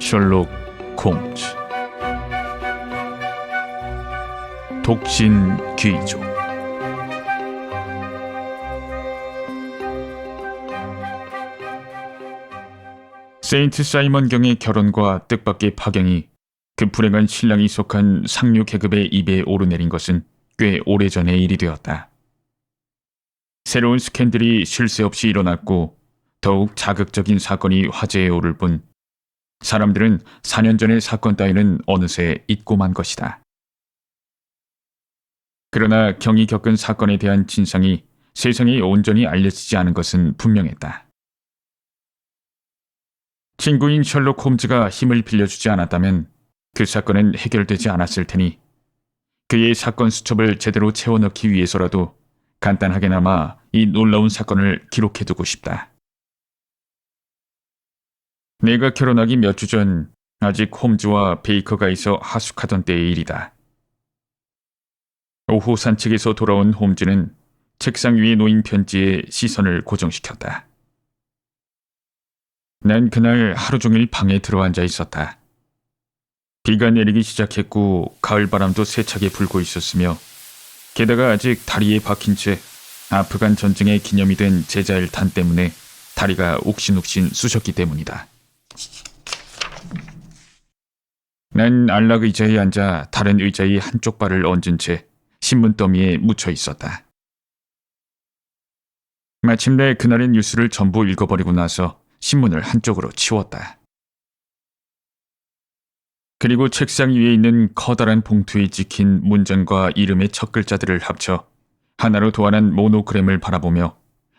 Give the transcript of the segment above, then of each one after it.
셜록 홈즈 독신 귀족. 세인트 사이먼 경의 결혼과 뜻밖의 파경이 그 불행한 신랑이 속한 상류 계급의 입에 오르내린 것은 꽤 오래전의 일이 되었다. 새로운 스캔들이 쉴 새 없이 일어났고 더욱 자극적인 사건이 화제에 오를 뿐 사람들은 4년 전의 사건 따위는 어느새 잊고 만 것이다. 그러나 경이 겪은 사건에 대한 진상이 세상에 온전히 알려지지 않은 것은 분명했다. 친구인 셜록 홈즈가 힘을 빌려주지 않았다면 그 사건은 해결되지 않았을 테니 그의 사건 수첩을 제대로 채워넣기 위해서라도 간단하게나마 이 놀라운 사건을 기록해두고 싶다. 내가 결혼하기 몇 주 전 아직 홈즈와 베이커가 있어 하숙하던 때의 일이다. 오후 산책에서 돌아온 홈즈는 책상 위에 놓인 편지에 시선을 고정시켰다. 난 그날 하루 종일 방에 들어앉아 있었다. 비가 내리기 시작했고 가을바람도 세차게 불고 있었으며 게다가 아직 다리에 박힌 채 아프간 전쟁의 기념이 된 제자일탄 때문에 다리가 욱신욱신 쑤셨기 때문이다. 난 안락 의자에 앉아 다른 의자의 한쪽 발을 얹은 채 신문 더미에 묻혀 있었다. 마침내 그날의 뉴스를 전부 읽어버리고 나서 신문을 한쪽으로 치웠다. 그리고 책상 위에 있는 커다란 봉투에 찍힌 문장과 이름의 첫 글자들을 합쳐 하나로 도안한 모노그램을 바라보며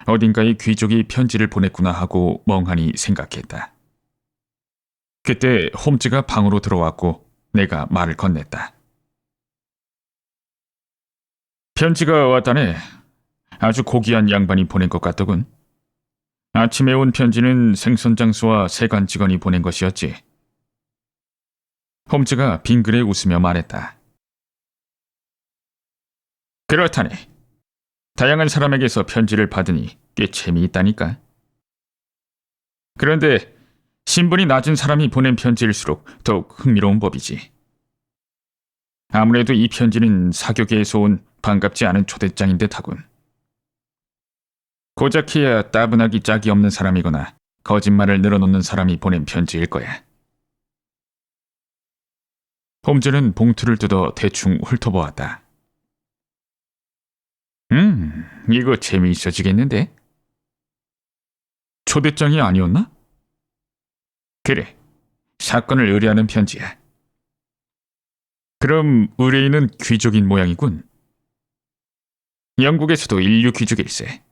어딘가에 귀족이 편지를 보냈구나 하고 멍하니 생각했다. 그때 홈즈가 방으로 들어왔고 내가 말을 건넸다. 편지가 왔다네. 아주 고귀한 양반이 보낸 것 같더군. 아침에 온 편지는 생선장수와 세관 직원이 보낸 것이었지. 홈즈가 빙그레 웃으며 말했다. 그렇다네. 다양한 사람에게서 편지를 받으니 꽤 재미있다니까. 그런데 신분이 낮은 사람이 보낸 편지일수록 더욱 흥미로운 법이지. 아무래도 이 편지는 사교계에서 온 반갑지 않은 초대장인 듯하군. 고작해야 따분하기 짝이 없는 사람이거나 거짓말을 늘어놓는 사람이 보낸 편지일 거야. 홈즈는 봉투를 뜯어 대충 훑어보았다. 이거 재미있어지겠는데? 초대장이 아니었나? 그래, 사건을 의뢰하는 편지야. 그럼 의뢰인은 귀족인 모양이군. 영국에서도 인류 귀족일세.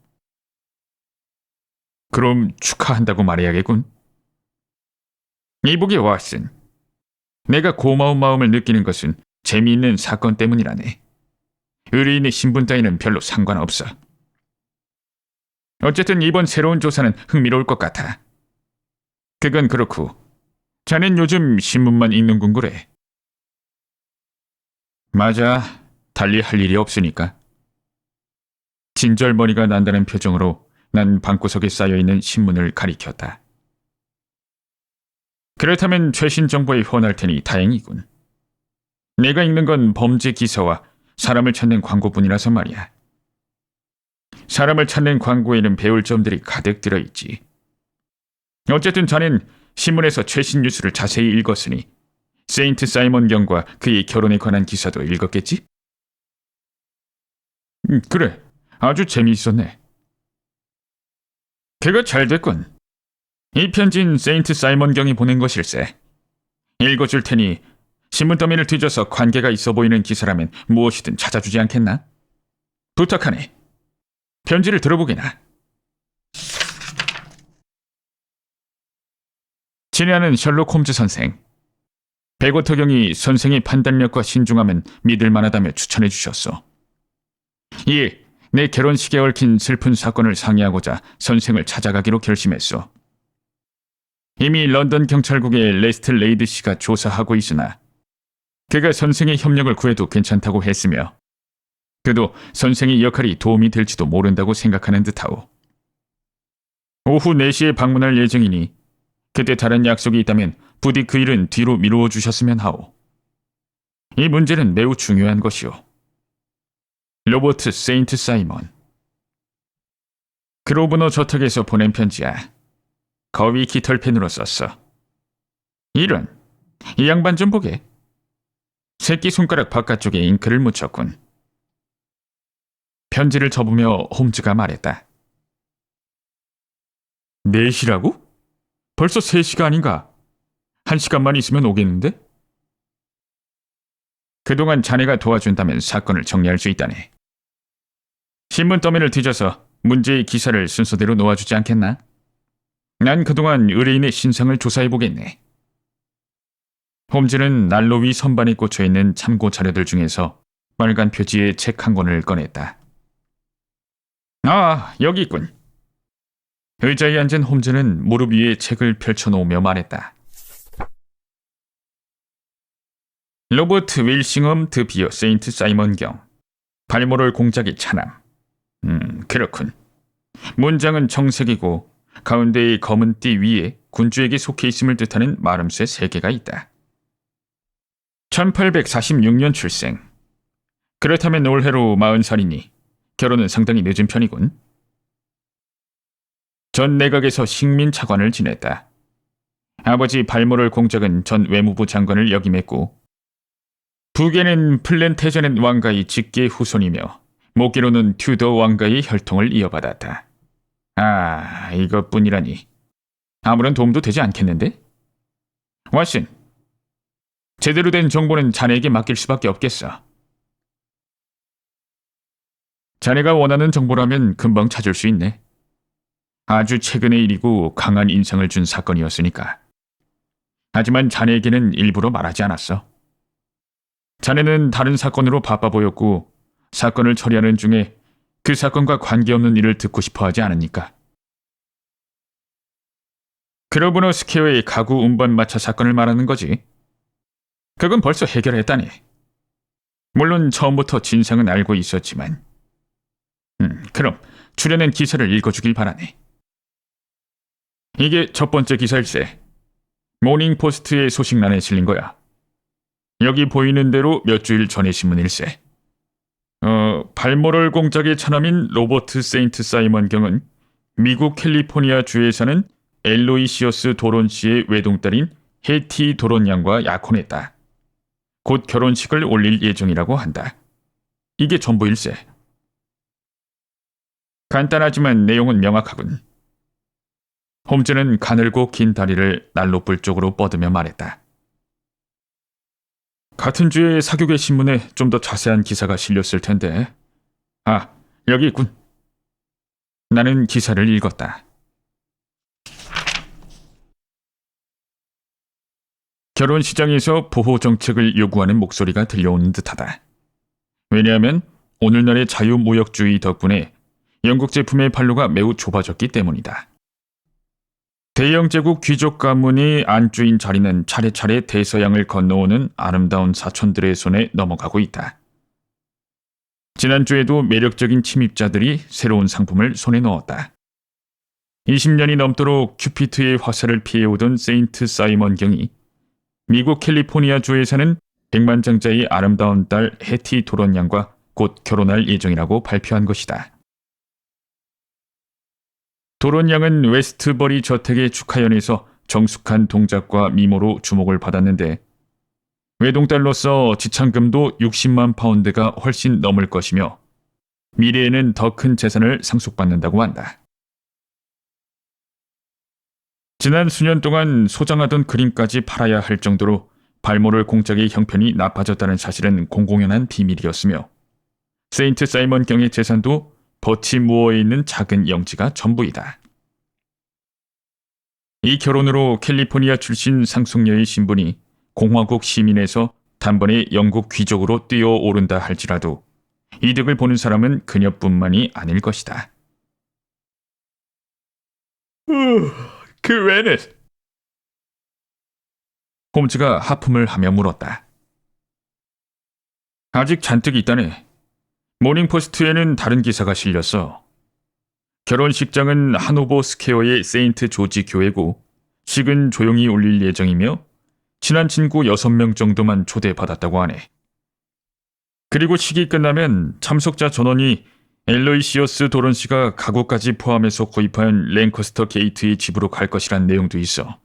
그럼 축하한다고 말해야겠군. 이보게 왓슨, 내가 고마운 마음을 느끼는 것은 재미있는 사건 때문이라네. 의뢰인의 신분 따위는 별로 상관없어. 어쨌든 이번 새로운 조사는 흥미로울 것 같아. 그건 그렇고 자넨 요즘 신문만 읽는군 그래. 맞아. 달리 할 일이 없으니까. 진절머리가 난다는 표정으로 난 방구석에 쌓여있는 신문을 가리켰다. 그렇다면 최신 정보에 후원할 테니 다행이군. 내가 읽는 건 범죄 기사와 사람을 찾는 광고뿐이라서 말이야. 사람을 찾는 광고에는 배울 점들이 가득 들어있지. 어쨌든 자넨 신문에서 최신 뉴스를 자세히 읽었으니 세인트 사이먼 경과 그의 결혼에 관한 기사도 읽었겠지? 그래, 아주 재미있었네. 그거 잘 됐군. 이 편지는 세인트 사이먼 경이 보낸 것일세. 읽어줄 테니 신문 더미를 뒤져서 관계가 있어 보이는 기사라면 무엇이든 찾아주지 않겠나? 부탁하네. 편지를 들어보게나. 친애하는 셜록 홈즈 선생. 백워터 경이 선생의 판단력과 신중함은 믿을 만하다며 추천해 주셨소. 2일, 내 결혼식에 얽힌 슬픈 사건을 상의하고자 선생을 찾아가기로 결심했소. 이미 런던 경찰국의 레스트 레이드 씨가 조사하고 있으나 그가 선생의 협력을 구해도 괜찮다고 했으며 그도 선생의 역할이 도움이 될지도 모른다고 생각하는 듯하오. 오후 4시에 방문할 예정이니 그때 다른 약속이 있다면 부디 그 일은 뒤로 미루어 주셨으면 하오. 이 문제는 매우 중요한 것이오. 로버트 세인트 사이먼. 그로브너 저택에서 보낸 편지야. 거위 깃털펜으로 썼어. 이런, 이 양반 좀 보게. 새끼손가락 바깥쪽에 잉크를 묻혔군. 편지를 접으며 홈즈가 말했다. 4시라고? 벌써 3시가 아닌가? 1시간만 있으면 오겠는데? 그동안 자네가 도와준다면 사건을 정리할 수 있다네. 신문 더미를 뒤져서 문제의 기사를 순서대로 놓아주지 않겠나? 난 그동안 의뢰인의 신상을 조사해보겠네. 홈즈는 난로 위 선반에 꽂혀있는 참고 자료들 중에서 빨간 표지의 책 한 권을 꺼냈다. 아, 여기 있군. 의자에 앉은 홈즈는 무릎 위에 책을 펼쳐놓으며 말했다. 로버트 윌싱엄 드 비어 세인트 사이먼 경. 발모럴 공작의 차남. 그렇군. 문장은 정색이고 가운데의 검은 띠 위에 군주에게 속해 있음을 뜻하는 말음새 3개가 있다. 1846년 출생. 그렇다면 올해로 40살이니 결혼은 상당히 늦은 편이군. 전 내각에서 식민 차관을 지냈다. 아버지 발모럴 공작은 전 외무부 장관을 역임했고 부계는 플랜테저넷 왕가의 직계 후손이며 목계로는 튜더 왕가의 혈통을 이어받았다. 아, 이것뿐이라니. 아무런 도움도 되지 않겠는데? 왓슨, 제대로 된 정보는 자네에게 맡길 수밖에 없겠어. 자네가 원하는 정보라면 금방 찾을 수 있네. 아주 최근의 일이고 강한 인상을 준 사건이었으니까. 하지만 자네에게는 일부러 말하지 않았어. 자네는 다른 사건으로 바빠 보였고 사건을 처리하는 중에 그 사건과 관계없는 일을 듣고 싶어 하지 않으니까. 그로브너 스퀘어의 가구 운반 마차 사건을 말하는 거지. 그건 벌써 해결했다니. 물론 처음부터 진상은 알고 있었지만. 그럼 출연한 기사를 읽어주길 바라네. 이게 첫 번째 기사일세. 모닝포스트의 소식란에 실린 거야. 여기 보이는 대로 몇 주일 전의 신문일세. 발모럴 공작의 차남인 로버트 세인트 사이먼 경은 미국 캘리포니아 주에 사는 엘로이시어스 도론 씨의 외동딸인 해티 도론 양과 약혼했다. 곧 결혼식을 올릴 예정이라고 한다. 이게 전부일세. 간단하지만 내용은 명확하군. 홈즈는 가늘고 긴 다리를 난로불 쪽으로 뻗으며 말했다. 같은 주의 사교계 신문에 좀 더 자세한 기사가 실렸을 텐데. 아, 여기 있군. 나는 기사를 읽었다. 결혼 시장에서 보호 정책을 요구하는 목소리가 들려오는 듯하다. 왜냐하면 오늘날의 자유무역주의 덕분에 영국 제품의 판로가 매우 좁아졌기 때문이다. 대영 제국 귀족 가문이 안주인 자리는 차례차례 대서양을 건너오는 아름다운 사촌들의 손에 넘어가고 있다. 지난주에도 매력적인 침입자들이 새로운 상품을 손에 넣었다. 20년이 넘도록 큐피트의 화살을 피해오던 세인트 사이먼 경이 미국 캘리포니아 주에 사는 백만장자의 아름다운 딸 해티 도런 양과 곧 결혼할 예정이라고 발표한 것이다. 도론 양은 웨스트버리 저택의 축하연에서 정숙한 동작과 미모로 주목을 받았는데 외동딸로서 지참금도 60만 파운드가 훨씬 넘을 것이며 미래에는 더 큰 재산을 상속받는다고 한다. 지난 수년 동안 소장하던 그림까지 팔아야 할 정도로 발모럴 공작의 형편이 나빠졌다는 사실은 공공연한 비밀이었으며 세인트 사이먼 경의 재산도 버치무어에 있는 작은 영지가 전부이다. 이 결혼으로 캘리포니아 출신 상속녀의 신분이 공화국 시민에서 단번에 영국 귀족으로 뛰어오른다 할지라도 이득을 보는 사람은 그녀뿐만이 아닐 것이다. 그 외는? 홈즈가 하품을 하며 물었다. 아직 잔뜩 있다네. 모닝포스트에는 다른 기사가 실렸어. 결혼식장은 하노버 스퀘어의 세인트 조지 교회고 식은 조용히 올릴 예정이며 친한 친구 6명 정도만 초대받았다고 하네. 그리고 식이 끝나면 참석자 전원이 엘로이시어스 도런 씨가 가구까지 포함해서 구입한 랭커스터 게이트의 집으로 갈 것이란 내용도 있어.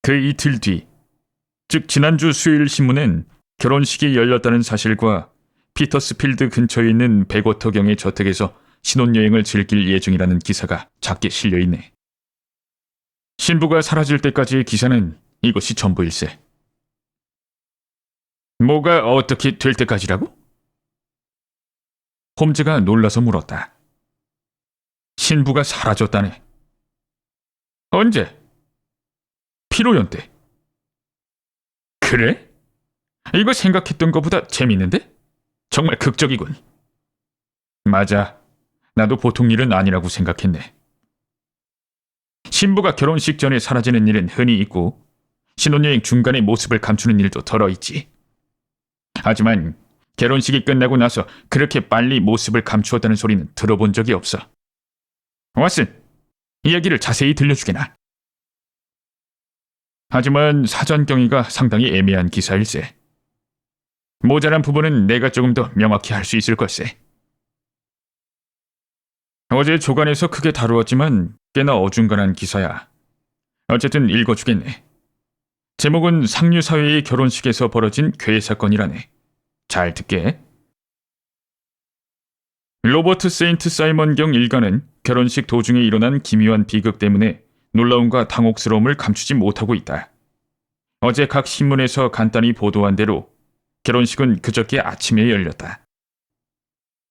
그 이틀 뒤, 즉 지난주 수요일 신문엔 결혼식이 열렸다는 사실과 피터스필드 근처에 있는 백워터경의 저택에서 신혼여행을 즐길 예정이라는 기사가 작게 실려있네. 신부가 사라질 때까지의 기사는 이것이 전부일세. 뭐가 어떻게 될 때까지라고? 홈즈가 놀라서 물었다. 신부가 사라졌다네. 언제? 피로연 때. 그래? 이거 생각했던 것보다 재밌는데? 정말 극적이군. 맞아. 나도 보통 일은 아니라고 생각했네. 신부가 결혼식 전에 사라지는 일은 흔히 있고 신혼여행 중간에 모습을 감추는 일도 덜어 있지. 하지만 결혼식이 끝나고 나서 그렇게 빨리 모습을 감추었다는 소리는 들어본 적이 없어. 왓슨, 이야기를 자세히 들려주게나. 하지만 사전 경위가 상당히 애매한 기사일세. 모자란 부분은 내가 조금 더 명확히 할 수 있을 걸세. 어제 조간에서 크게 다루었지만 꽤나 어중간한 기사야. 어쨌든 읽어주겠네. 제목은 상류사회의 결혼식에서 벌어진 괴해 사건이라네. 잘 듣게. 로버트 세인트 사이먼 경 일가는 결혼식 도중에 일어난 기묘한 비극 때문에 놀라움과 당혹스러움을 감추지 못하고 있다. 어제 각 신문에서 간단히 보도한 대로 결혼식은 그저께 아침에 열렸다.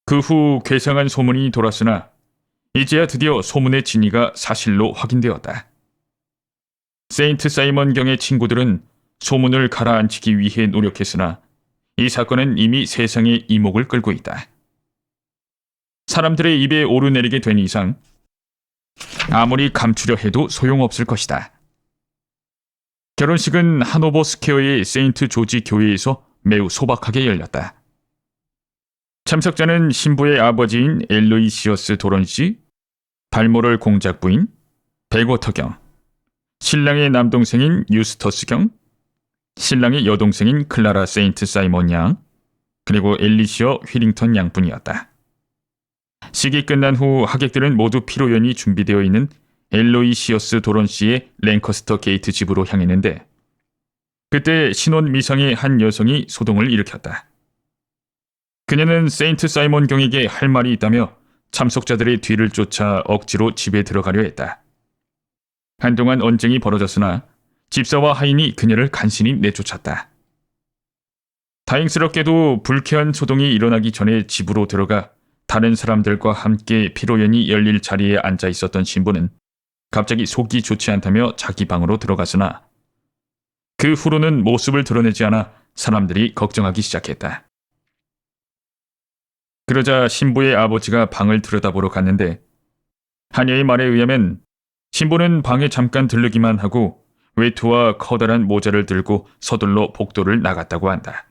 그 후 괴상한 소문이 돌았으나 이제야 드디어 소문의 진위가 사실로 확인되었다. 세인트 사이먼 경의 친구들은 소문을 가라앉히기 위해 노력했으나 이 사건은 이미 세상의 이목을 끌고 있다. 사람들의 입에 오르내리게 된 이상 아무리 감추려 해도 소용없을 것이다. 결혼식은 하노버 스퀘어의 세인트 조지 교회에서 매우 소박하게 열렸다. 참석자는 신부의 아버지인 엘로이시어스 도런 씨, 발모럴 공작 부인, 백워터 경, 신랑의 남동생인 유스터스 경, 신랑의 여동생인 클라라 세인트 사이먼 양, 그리고 엘리시어 휘링턴 양뿐이었다. 식이 끝난 후 하객들은 모두 피로연이 준비되어 있는 엘로이시어스 도런 씨의 랭커스터 게이트 집으로 향했는데 그때 신혼 미상의 한 여성이 소동을 일으켰다. 그녀는 세인트 사이먼 경에게 할 말이 있다며 참석자들의 뒤를 쫓아 억지로 집에 들어가려 했다. 한동안 언쟁이 벌어졌으나 집사와 하인이 그녀를 간신히 내쫓았다. 다행스럽게도 불쾌한 소동이 일어나기 전에 집으로 들어가 다른 사람들과 함께 피로연이 열릴 자리에 앉아 있었던 신부는 갑자기 속이 좋지 않다며 자기 방으로 들어갔으나 그 후로는 모습을 드러내지 않아 사람들이 걱정하기 시작했다. 그러자 신부의 아버지가 방을 들여다보러 갔는데 하녀의 말에 의하면 신부는 방에 잠깐 들르기만 하고 외투와 커다란 모자를 들고 서둘러 복도를 나갔다고 한다.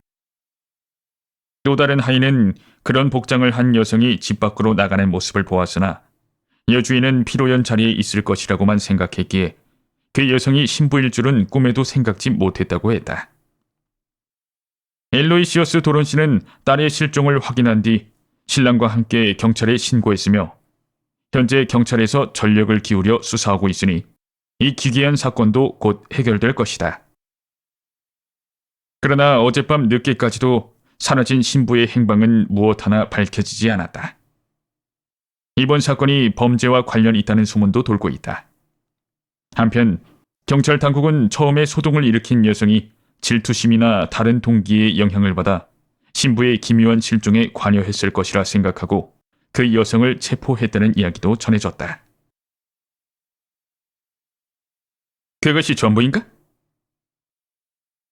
또 다른 하인은 그런 복장을 한 여성이 집 밖으로 나가는 모습을 보았으나 여주인은 피로연 자리에 있을 것이라고만 생각했기에 그 여성이 신부일 줄은 꿈에도 생각지 못했다고 했다. 엘로이시어스 도런 씨는 딸의 실종을 확인한 뒤 신랑과 함께 경찰에 신고했으며 현재 경찰에서 전력을 기울여 수사하고 있으니 이 기괴한 사건도 곧 해결될 것이다. 그러나 어젯밤 늦게까지도 사라진 신부의 행방은 무엇 하나 밝혀지지 않았다. 이번 사건이 범죄와 관련이 있다는 소문도 돌고 있다. 한편 경찰 당국은 처음에 소동을 일으킨 여성이 질투심이나 다른 동기의 영향을 받아 신부의 기묘한 실종에 관여했을 것이라 생각하고 그 여성을 체포했다는 이야기도 전해졌다. 그것이 전부인가?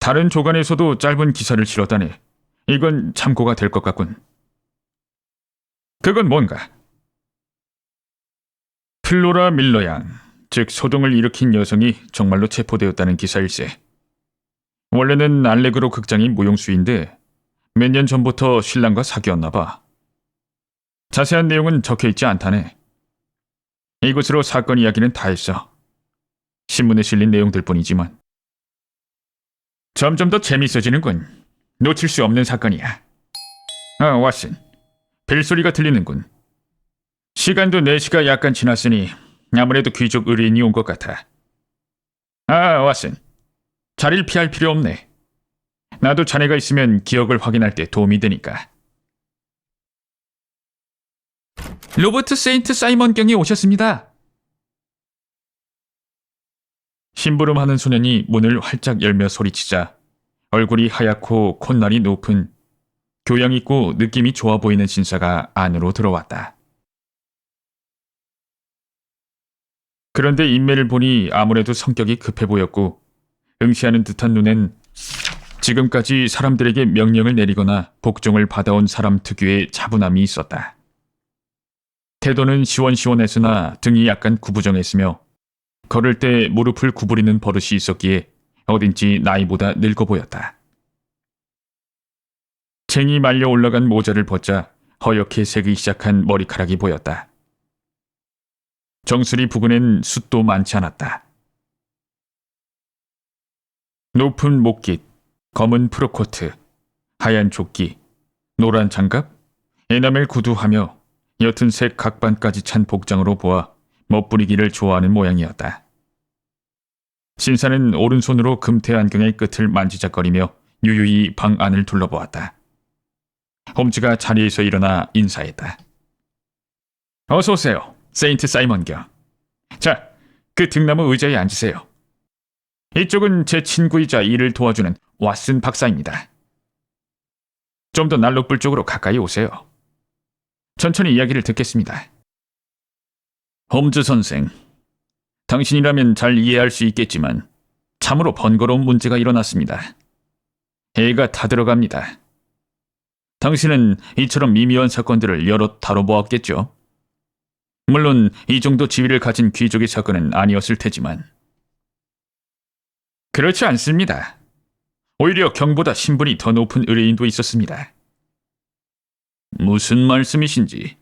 다른 조간에서도 짧은 기사를 실었다네. 이건 참고가 될 것 같군. 그건 뭔가? 플로라 밀러 양, 즉 소동을 일으킨 여성이 정말로 체포되었다는 기사일세. 원래는 알레그로 극장이 무용수인데 몇 년 전부터 신랑과 사귀었나 봐. 자세한 내용은 적혀있지 않다네. 이것으로 사건 이야기는 다 했어. 신문에 실린 내용들 뿐이지만. 점점 더 재밌어지는군. 놓칠 수 없는 사건이야. 왓슨. 벨소리가 들리는군. 시간도 4시가 약간 지났으니 아무래도 귀족 의뢰인이 온 것 같아. 왓슨. 자리를 피할 필요 없네. 나도 자네가 있으면 기억을 확인할 때 도움이 되니까. 로버트 세인트 사이먼 경이 오셨습니다. 심부름하는 소년이 문을 활짝 열며 소리치자 얼굴이 하얗고 콧날이 높은 교양 있고 느낌이 좋아 보이는 신사가 안으로 들어왔다. 그런데 인매를 보니 아무래도 성격이 급해 보였고 응시하는 듯한 눈엔 지금까지 사람들에게 명령을 내리거나 복종을 받아온 사람 특유의 차분함이 있었다. 태도는 시원시원했으나 등이 약간 구부정했으며 걸을 때 무릎을 구부리는 버릇이 있었기에 어딘지 나이보다 늙어 보였다. 쟁이 말려 올라간 모자를 벗자 허옇게 새기 시작한 머리카락이 보였다. 정수리 부근엔 숱도 많지 않았다. 높은 목깃, 검은 프로코트, 하얀 조끼, 노란 장갑, 에나멜 구두하며 옅은 색 각반까지 찬 복장으로 보아 멋부리기를 좋아하는 모양이었다. 신사는 오른손으로 금태 안경의 끝을 만지작거리며 유유히 방 안을 둘러보았다. 홈즈가 자리에서 일어나 인사했다. 어서 오세요, 세인트 사이먼 경. 자, 그 등나무 의자에 앉으세요. 이쪽은 제 친구이자 일을 도와주는 왓슨 박사입니다. 좀 더 난로불 쪽으로 가까이 오세요. 천천히 이야기를 듣겠습니다. 홈즈 선생, 당신이라면 잘 이해할 수 있겠지만 참으로 번거로운 문제가 일어났습니다. 해가 다 들어갑니다. 당신은 이처럼 미묘한 사건들을 여럿 다뤄보았겠죠? 물론 이 정도 지위를 가진 귀족의 사건은 아니었을 테지만. 그렇지 않습니다. 오히려 경보다 신분이 더 높은 의뢰인도 있었습니다. 무슨 말씀이신지.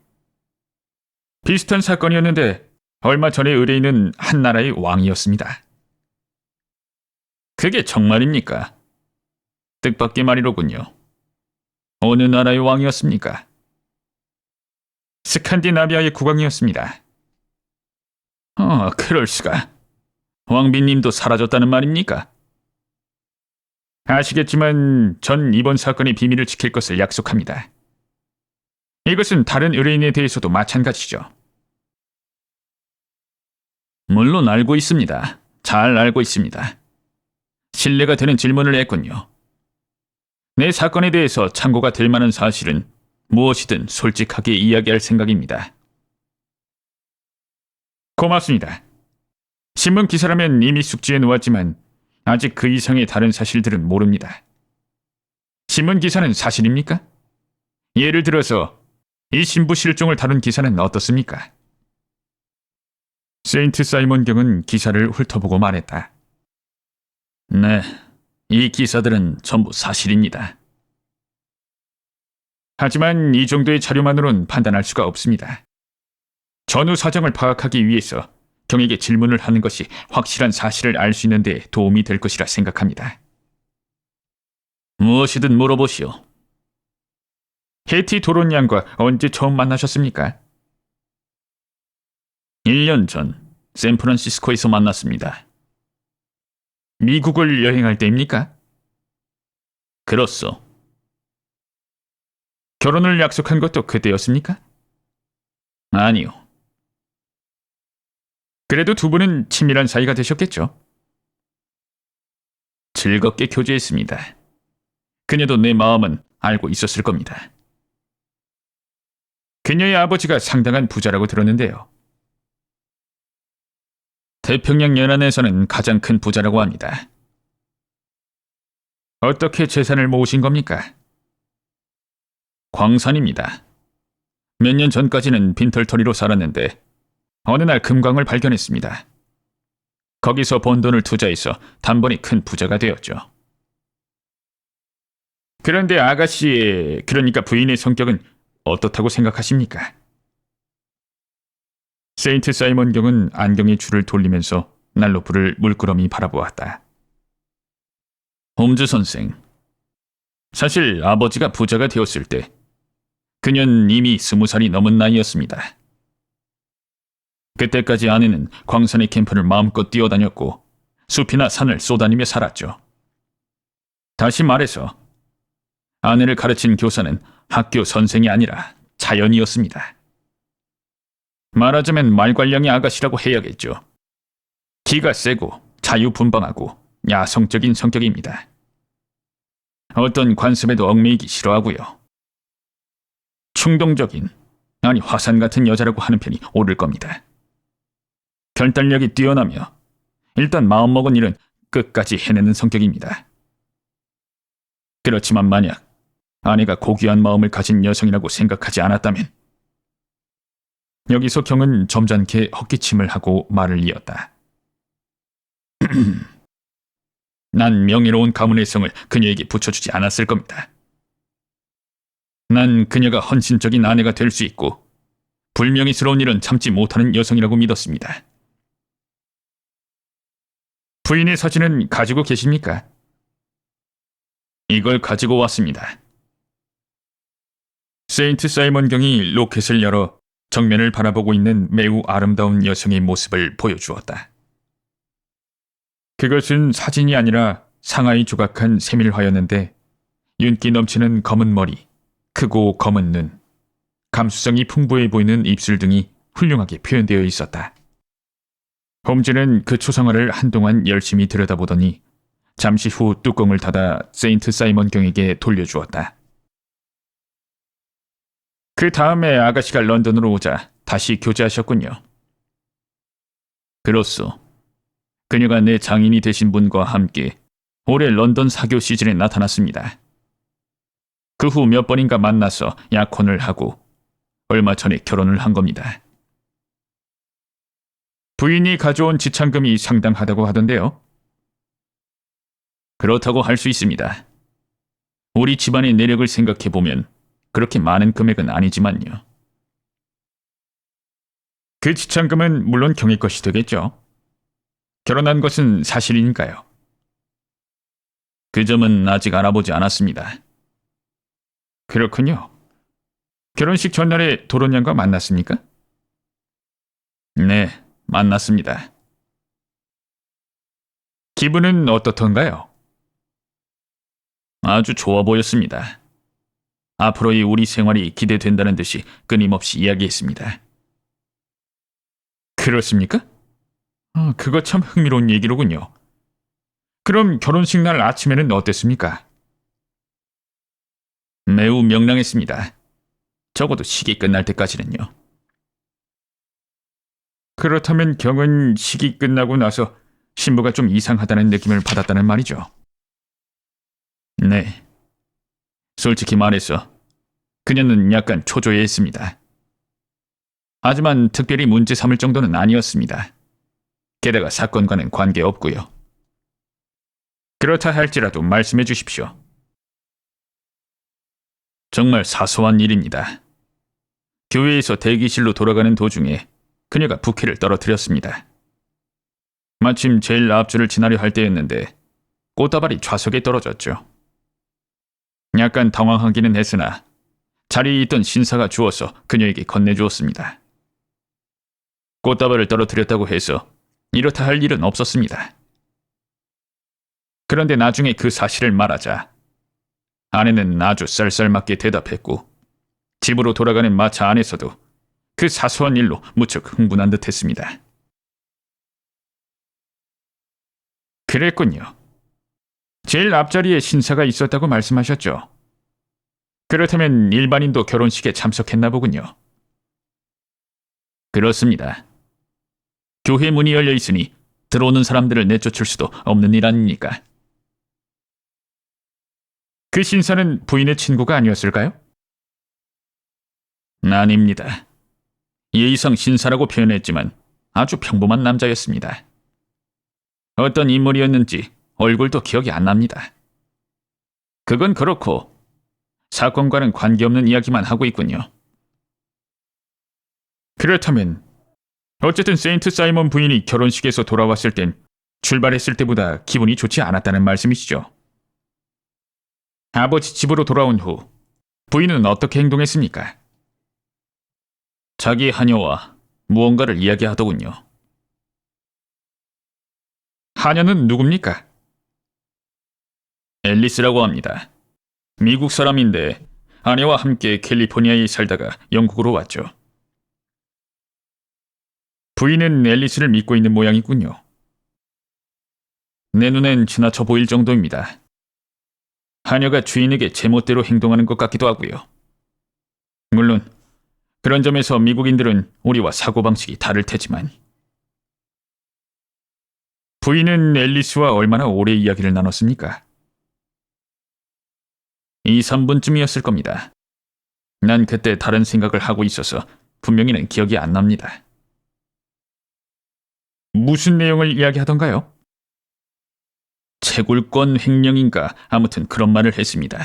비슷한 사건이었는데 얼마 전에 의뢰인은 한 나라의 왕이었습니다. 그게 정말입니까? 뜻밖의 말이로군요. 어느 나라의 왕이었습니까? 스칸디나비아의 국왕이었습니다. 그럴 수가. 왕비님도 사라졌다는 말입니까? 아시겠지만 전 이번 사건의 비밀을 지킬 것을 약속합니다. 이것은 다른 의뢰인에 대해서도 마찬가지죠. 물론 알고 있습니다. 잘 알고 있습니다. 신뢰가 되는 질문을 했군요. 내 사건에 대해서 참고가 될 만한 사실은 무엇이든 솔직하게 이야기할 생각입니다. 고맙습니다. 신문 기사라면 이미 숙지해 놓았지만 아직 그 이상의 다른 사실들은 모릅니다. 신문 기사는 사실입니까? 예를 들어서 이 신부 실종을 다룬 기사는 어떻습니까? 세인트 사이먼 경은 기사를 훑어보고 말했다. 네, 이 기사들은 전부 사실입니다. 하지만 이 정도의 자료만으로는 판단할 수가 없습니다. 전후 사정을 파악하기 위해서 경에게 질문을 하는 것이 확실한 사실을 알 수 있는 데 도움이 될 것이라 생각합니다. 무엇이든 물어보시오. 헤티 도론 양과 언제 처음 만나셨습니까? 1년 전 샌프란시스코에서 만났습니다. 미국을 여행할 때입니까? 그렇소. 결혼을 약속한 것도 그때였습니까? 아니요. 그래도 두 분은 친밀한 사이가 되셨겠죠? 즐겁게 교제했습니다. 그녀도 내 마음은 알고 있었을 겁니다. 그녀의 아버지가 상당한 부자라고 들었는데요. 태평양 연안에서는 가장 큰 부자라고 합니다. 어떻게 재산을 모으신 겁니까? 광산입니다. 몇 년 전까지는 빈털터리로 살았는데 어느 날 금광을 발견했습니다. 거기서 번 돈을 투자해서 단번에 큰 부자가 되었죠. 그런데 아가씨의, 그러니까 부인의 성격은 어떻다고 생각하십니까? 세인트 사이먼 경은 안경의 줄을 돌리면서 난로불을 물끄러미 바라보았다. 홈즈 선생, 사실 아버지가 부자가 되었을 때 그녀는 이미 20살이 넘은 나이였습니다. 그때까지 아내는 광산의 캠프를 마음껏 뛰어다녔고 숲이나 산을 쏘다니며 살았죠. 다시 말해서 아내를 가르친 교사는 학교 선생이 아니라 자연이었습니다. 말하자면 말괄량이 아가씨라고 해야겠죠. 기가 세고 자유분방하고 야성적인 성격입니다. 어떤 관습에도 얽매이기 싫어하고요. 충동적인, 아니 화산 같은 여자라고 하는 편이 옳을 겁니다. 결단력이 뛰어나며 일단 마음먹은 일은 끝까지 해내는 성격입니다. 그렇지만 만약 아내가 고귀한 마음을 가진 여성이라고 생각하지 않았다면, 여기서 경은 점잖게 헛기침을 하고 말을 이었다. 난 명예로운 가문의 성을 그녀에게 붙여주지 않았을 겁니다. 난 그녀가 헌신적인 아내가 될 수 있고 불명예스러운 일은 참지 못하는 여성이라고 믿었습니다. 부인의 사진은 가지고 계십니까? 이걸 가지고 왔습니다. 세인트 사이먼 경이 로켓을 열어 정면을 바라보고 있는 매우 아름다운 여성의 모습을 보여주었다. 그것은 사진이 아니라 상하이 조각한 세밀화였는데 윤기 넘치는 검은 머리, 크고 검은 눈, 감수성이 풍부해 보이는 입술 등이 훌륭하게 표현되어 있었다. 홈즈는 그 초상화를 한동안 열심히 들여다보더니 잠시 후 뚜껑을 닫아 세인트 사이먼 경에게 돌려주었다. 그 다음에 아가씨가 런던으로 오자 다시 교제하셨군요. 그렇소. 그녀가 내 장인이 되신 분과 함께 올해 런던 사교 시즌에 나타났습니다. 그 후 몇 번인가 만나서 약혼을 하고 얼마 전에 결혼을 한 겁니다. 부인이 가져온 지참금이 상당하다고 하던데요. 그렇다고 할 수 있습니다. 우리 집안의 내력을 생각해보면 그렇게 많은 금액은 아니지만요. 그 지참금은 물론 경의 것이 되겠죠. 결혼한 것은 사실이니까요. 그 점은 아직 알아보지 않았습니다. 그렇군요. 결혼식 전날에 도련님과 만났습니까? 네, 만났습니다. 기분은 어떻던가요? 아주 좋아 보였습니다. 앞으로의 우리 생활이 기대된다는 듯이 끊임없이 이야기했습니다. 그렇습니까? 그거 참 흥미로운 얘기로군요. 그럼 결혼식 날 아침에는 어땠습니까? 매우 명랑했습니다. 적어도 식이 끝날 때까지는요. 그렇다면 경은 식이 끝나고 나서 신부가 좀 이상하다는 느낌을 받았다는 말이죠. 네. 솔직히 말해서 그녀는 약간 초조해했습니다. 하지만 특별히 문제 삼을 정도는 아니었습니다. 게다가 사건과는 관계없고요. 그렇다 할지라도 말씀해 주십시오. 정말 사소한 일입니다. 교회에서 대기실로 돌아가는 도중에 그녀가 부케를 떨어뜨렸습니다. 마침 제일 앞줄을 지나려 할 때였는데 꽃다발이 좌석에 떨어졌죠. 약간 당황하기는 했으나 자리에 있던 신사가 주어서 그녀에게 건네주었습니다. 꽃다발을 떨어뜨렸다고 해서 이렇다 할 일은 없었습니다. 그런데 나중에 그 사실을 말하자 아내는 아주 쌀쌀맞게 대답했고 집으로 돌아가는 마차 안에서도 그 사소한 일로 무척 흥분한 듯 했습니다. 그랬군요. 제일 앞자리에 신사가 있었다고 말씀하셨죠? 그렇다면 일반인도 결혼식에 참석했나 보군요. 그렇습니다. 교회 문이 열려 있으니 들어오는 사람들을 내쫓을 수도 없는 일 아닙니까? 그 신사는 부인의 친구가 아니었을까요? 아닙니다. 예의상 신사라고 표현했지만 아주 평범한 남자였습니다. 어떤 인물이었는지 얼굴도 기억이 안 납니다. 그건 그렇고 사건과는 관계없는 이야기만 하고 있군요. 그렇다면 어쨌든 세인트 사이먼 부인이 결혼식에서 돌아왔을 땐 출발했을 때보다 기분이 좋지 않았다는 말씀이시죠? 아버지 집으로 돌아온 후 부인은 어떻게 행동했습니까? 자기 하녀와 무언가를 이야기하더군요. 하녀는 누굽니까? 앨리스라고 합니다. 미국 사람인데 아내와 함께 캘리포니아에 살다가 영국으로 왔죠. 부인은 앨리스를 믿고 있는 모양이군요. 내 눈엔 지나쳐 보일 정도입니다. 하녀가 주인에게 제멋대로 행동하는 것 같기도 하고요. 물론 그런 점에서 미국인들은 우리와 사고방식이 다를 테지만. 부인은 앨리스와 얼마나 오래 이야기를 나눴습니까? 2, 3분쯤이었을 겁니다. 난 그때 다른 생각을 하고 있어서 분명히는 기억이 안 납니다. 무슨 내용을 이야기하던가요? 채굴권 횡령인가 아무튼 그런 말을 했습니다.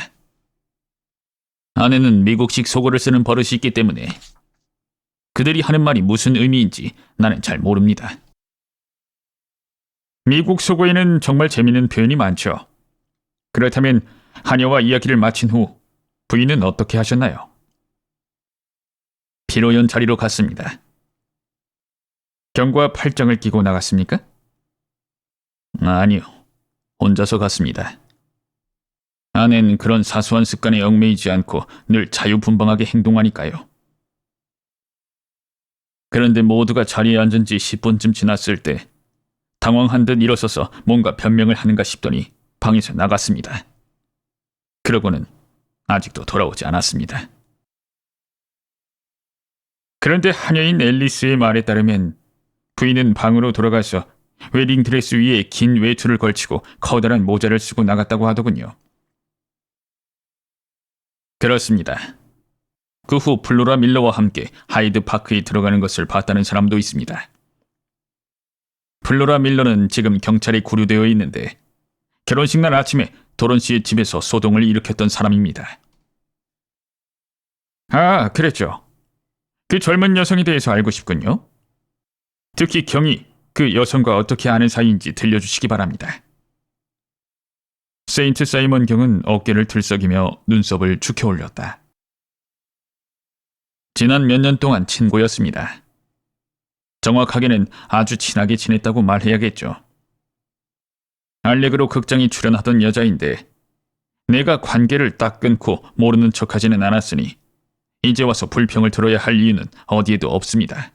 아내는 미국식 속어를 쓰는 버릇이 있기 때문에 그들이 하는 말이 무슨 의미인지 나는 잘 모릅니다. 미국 속어에는 정말 재미있는 표현이 많죠. 그렇다면 하녀와 이야기를 마친 후 부인은 어떻게 하셨나요? 피로연 자리로 갔습니다. 경과 팔짱을 끼고 나갔습니까? 아니요. 혼자서 갔습니다. 아내는 그런 사소한 습관에 얽매이지 않고 늘 자유분방하게 행동하니까요. 그런데 모두가 자리에 앉은 지 10분쯤 지났을 때 당황한 듯 일어서서 뭔가 변명을 하는가 싶더니 방에서 나갔습니다. 그러고는 아직도 돌아오지 않았습니다. 그런데 하녀인 앨리스의 말에 따르면 부인은 방으로 돌아가서 웨딩드레스 위에 긴 외투를 걸치고 커다란 모자를 쓰고 나갔다고 하더군요. 그렇습니다. 그 후 플로라 밀러와 함께 하이드 파크에 들어가는 것을 봤다는 사람도 있습니다. 플로라 밀러는 지금 경찰에 구류되어 있는데 결혼식 날 아침에 도런 씨의 집에서 소동을 일으켰던 사람입니다. 아, 그랬죠. 그 젊은 여성에 대해서 알고 싶군요. 특히 경이 그 여성과 어떻게 아는 사이인지 들려주시기 바랍니다. 세인트 사이먼 경은 어깨를 들썩이며 눈썹을 축혀 올렸다. 지난 몇 년 동안 친구였습니다. 정확하게는 아주 친하게 지냈다고 말해야겠죠. 알레그로 극장에 출연하던 여자인데 내가 관계를 딱 끊고 모르는 척하지는 않았으니 이제 와서 불평을 들어야 할 이유는 어디에도 없습니다.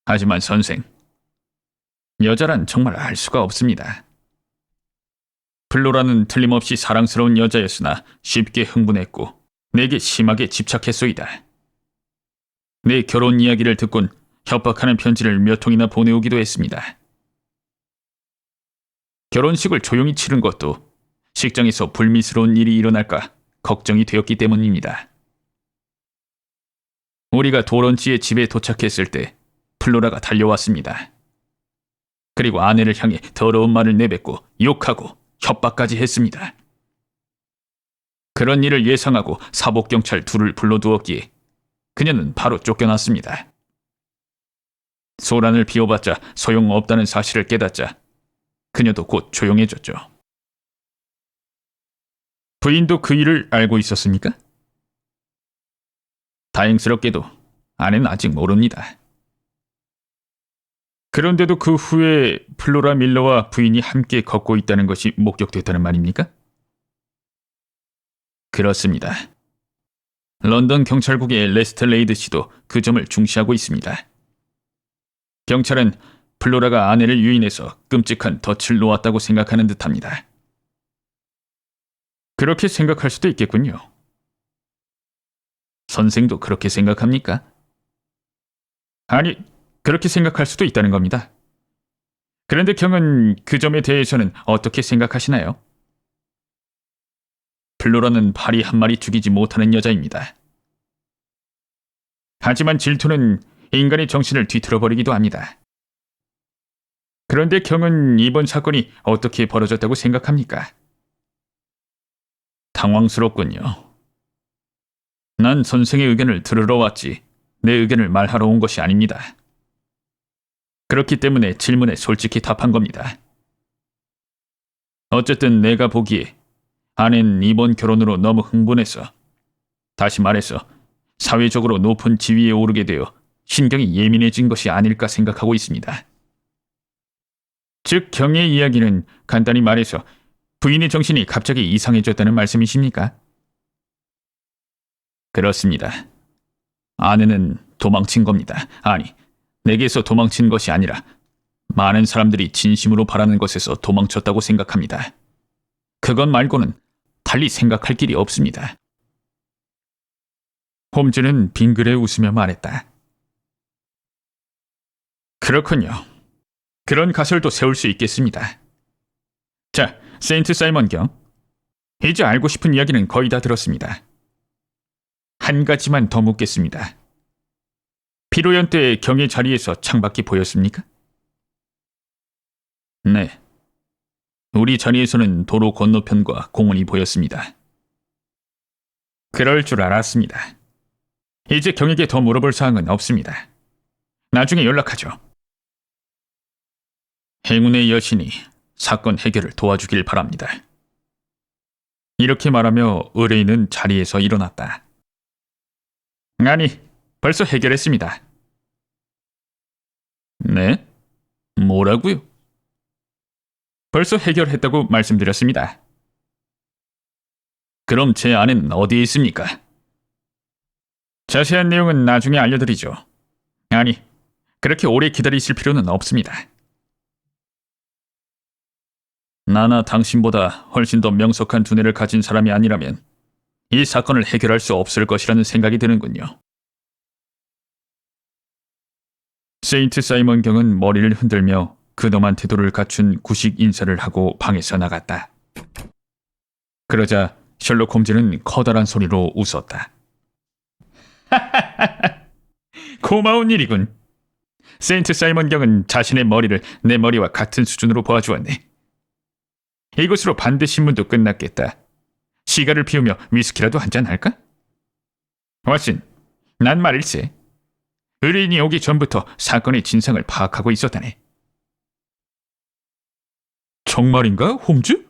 하지만 선생, 여자란 정말 알 수가 없습니다. 플로라는 틀림없이 사랑스러운 여자였으나 쉽게 흥분했고 내게 심하게 집착했소이다. 내 결혼 이야기를 듣곤 협박하는 편지를 몇 통이나 보내오기도 했습니다. 결혼식을 조용히 치른 것도 식장에서 불미스러운 일이 일어날까 걱정이 되었기 때문입니다. 우리가 도런치의 집에 도착했을 때 플로라가 달려왔습니다. 그리고 아내를 향해 더러운 말을 내뱉고 욕하고 협박까지 했습니다. 그런 일을 예상하고 사복경찰 둘을 불러두었기에 그녀는 바로 쫓겨났습니다. 소란을 피워봤자 소용없다는 사실을 깨닫자 그녀도 곧 조용해졌죠. 부인도 그 일을 알고 있었습니까? 다행스럽게도 아내는 아직 모릅니다. 그런데도 그 후에 플로라 밀러와 부인이 함께 걷고 있다는 것이 목격됐다는 말입니까? 그렇습니다. 런던 경찰국의 레스터 레이드 씨도 그 점을 중시하고 있습니다. 경찰은 플로라가 아내를 유인해서 끔찍한 덫을 놓았다고 생각하는 듯합니다. 그렇게 생각할 수도 있겠군요. 선생도 그렇게 생각합니까? 아니, 그렇게 생각할 수도 있다는 겁니다. 그런데 경은 그 점에 대해서는 어떻게 생각하시나요? 플로라는 파리 한 마리 죽이지 못하는 여자입니다. 하지만 질투는 인간의 정신을 뒤틀어버리기도 합니다. 그런데 경은 이번 사건이 어떻게 벌어졌다고 생각합니까? 당황스럽군요. 난 선생의 의견을 들으러 왔지 내 의견을 말하러 온 것이 아닙니다. 그렇기 때문에 질문에 솔직히 답한 겁니다. 어쨌든 내가 보기에 아내는 이번 결혼으로 너무 흥분했어. 다시 말해서 사회적으로 높은 지위에 오르게 되어 신경이 예민해진 것이 아닐까 생각하고 있습니다. 즉, 경의 이야기는 간단히 말해서 부인의 정신이 갑자기 이상해졌다는 말씀이십니까? 그렇습니다. 아내는 도망친 겁니다. 아니, 내게서 도망친 것이 아니라 많은 사람들이 진심으로 바라는 것에서 도망쳤다고 생각합니다. 그것 말고는 달리 생각할 길이 없습니다. 홈즈는 빙그레 웃으며 말했다. 그렇군요. 그런 가설도 세울 수 있겠습니다. 자, 세인트 사이먼 경. 이제 알고 싶은 이야기는 거의 다 들었습니다. 한 가지만 더 묻겠습니다. 피로연 때 경의 자리에서 창밖이 보였습니까? 네. 우리 자리에서는 도로 건너편과 공원이 보였습니다. 그럴 줄 알았습니다. 이제 경에게 더 물어볼 사항은 없습니다. 나중에 연락하죠. 행운의 여신이 사건 해결을 도와주길 바랍니다. 이렇게 말하며 의뢰인은 자리에서 일어났다. 아니, 벌써 해결했습니다. 네? 뭐라고요? 벌써 해결했다고 말씀드렸습니다. 그럼 제 아내는 어디에 있습니까? 자세한 내용은 나중에 알려드리죠. 아니, 그렇게 오래 기다리실 필요는 없습니다. 나나 당신보다 훨씬 더 명석한 두뇌를 가진 사람이 아니라면 이 사건을 해결할 수 없을 것이라는 생각이 드는군요. 세인트 사이먼 경은 머리를 흔들며 근엄한 태도를 갖춘 구식 인사를 하고 방에서 나갔다. 그러자 셜록 홈즈는 커다란 소리로 웃었다. 고마운 일이군. 세인트 사이먼 경은 자신의 머리를 내 머리와 같은 수준으로 보아주었네. 이것으로 반대 신문도 끝났겠다. 시가를 피우며 위스키라도 한잔 할까? 왓슨, 난 말일세. 의뢰인이 오기 전부터 사건의 진상을 파악하고 있었다네. 정말인가, 홈즈?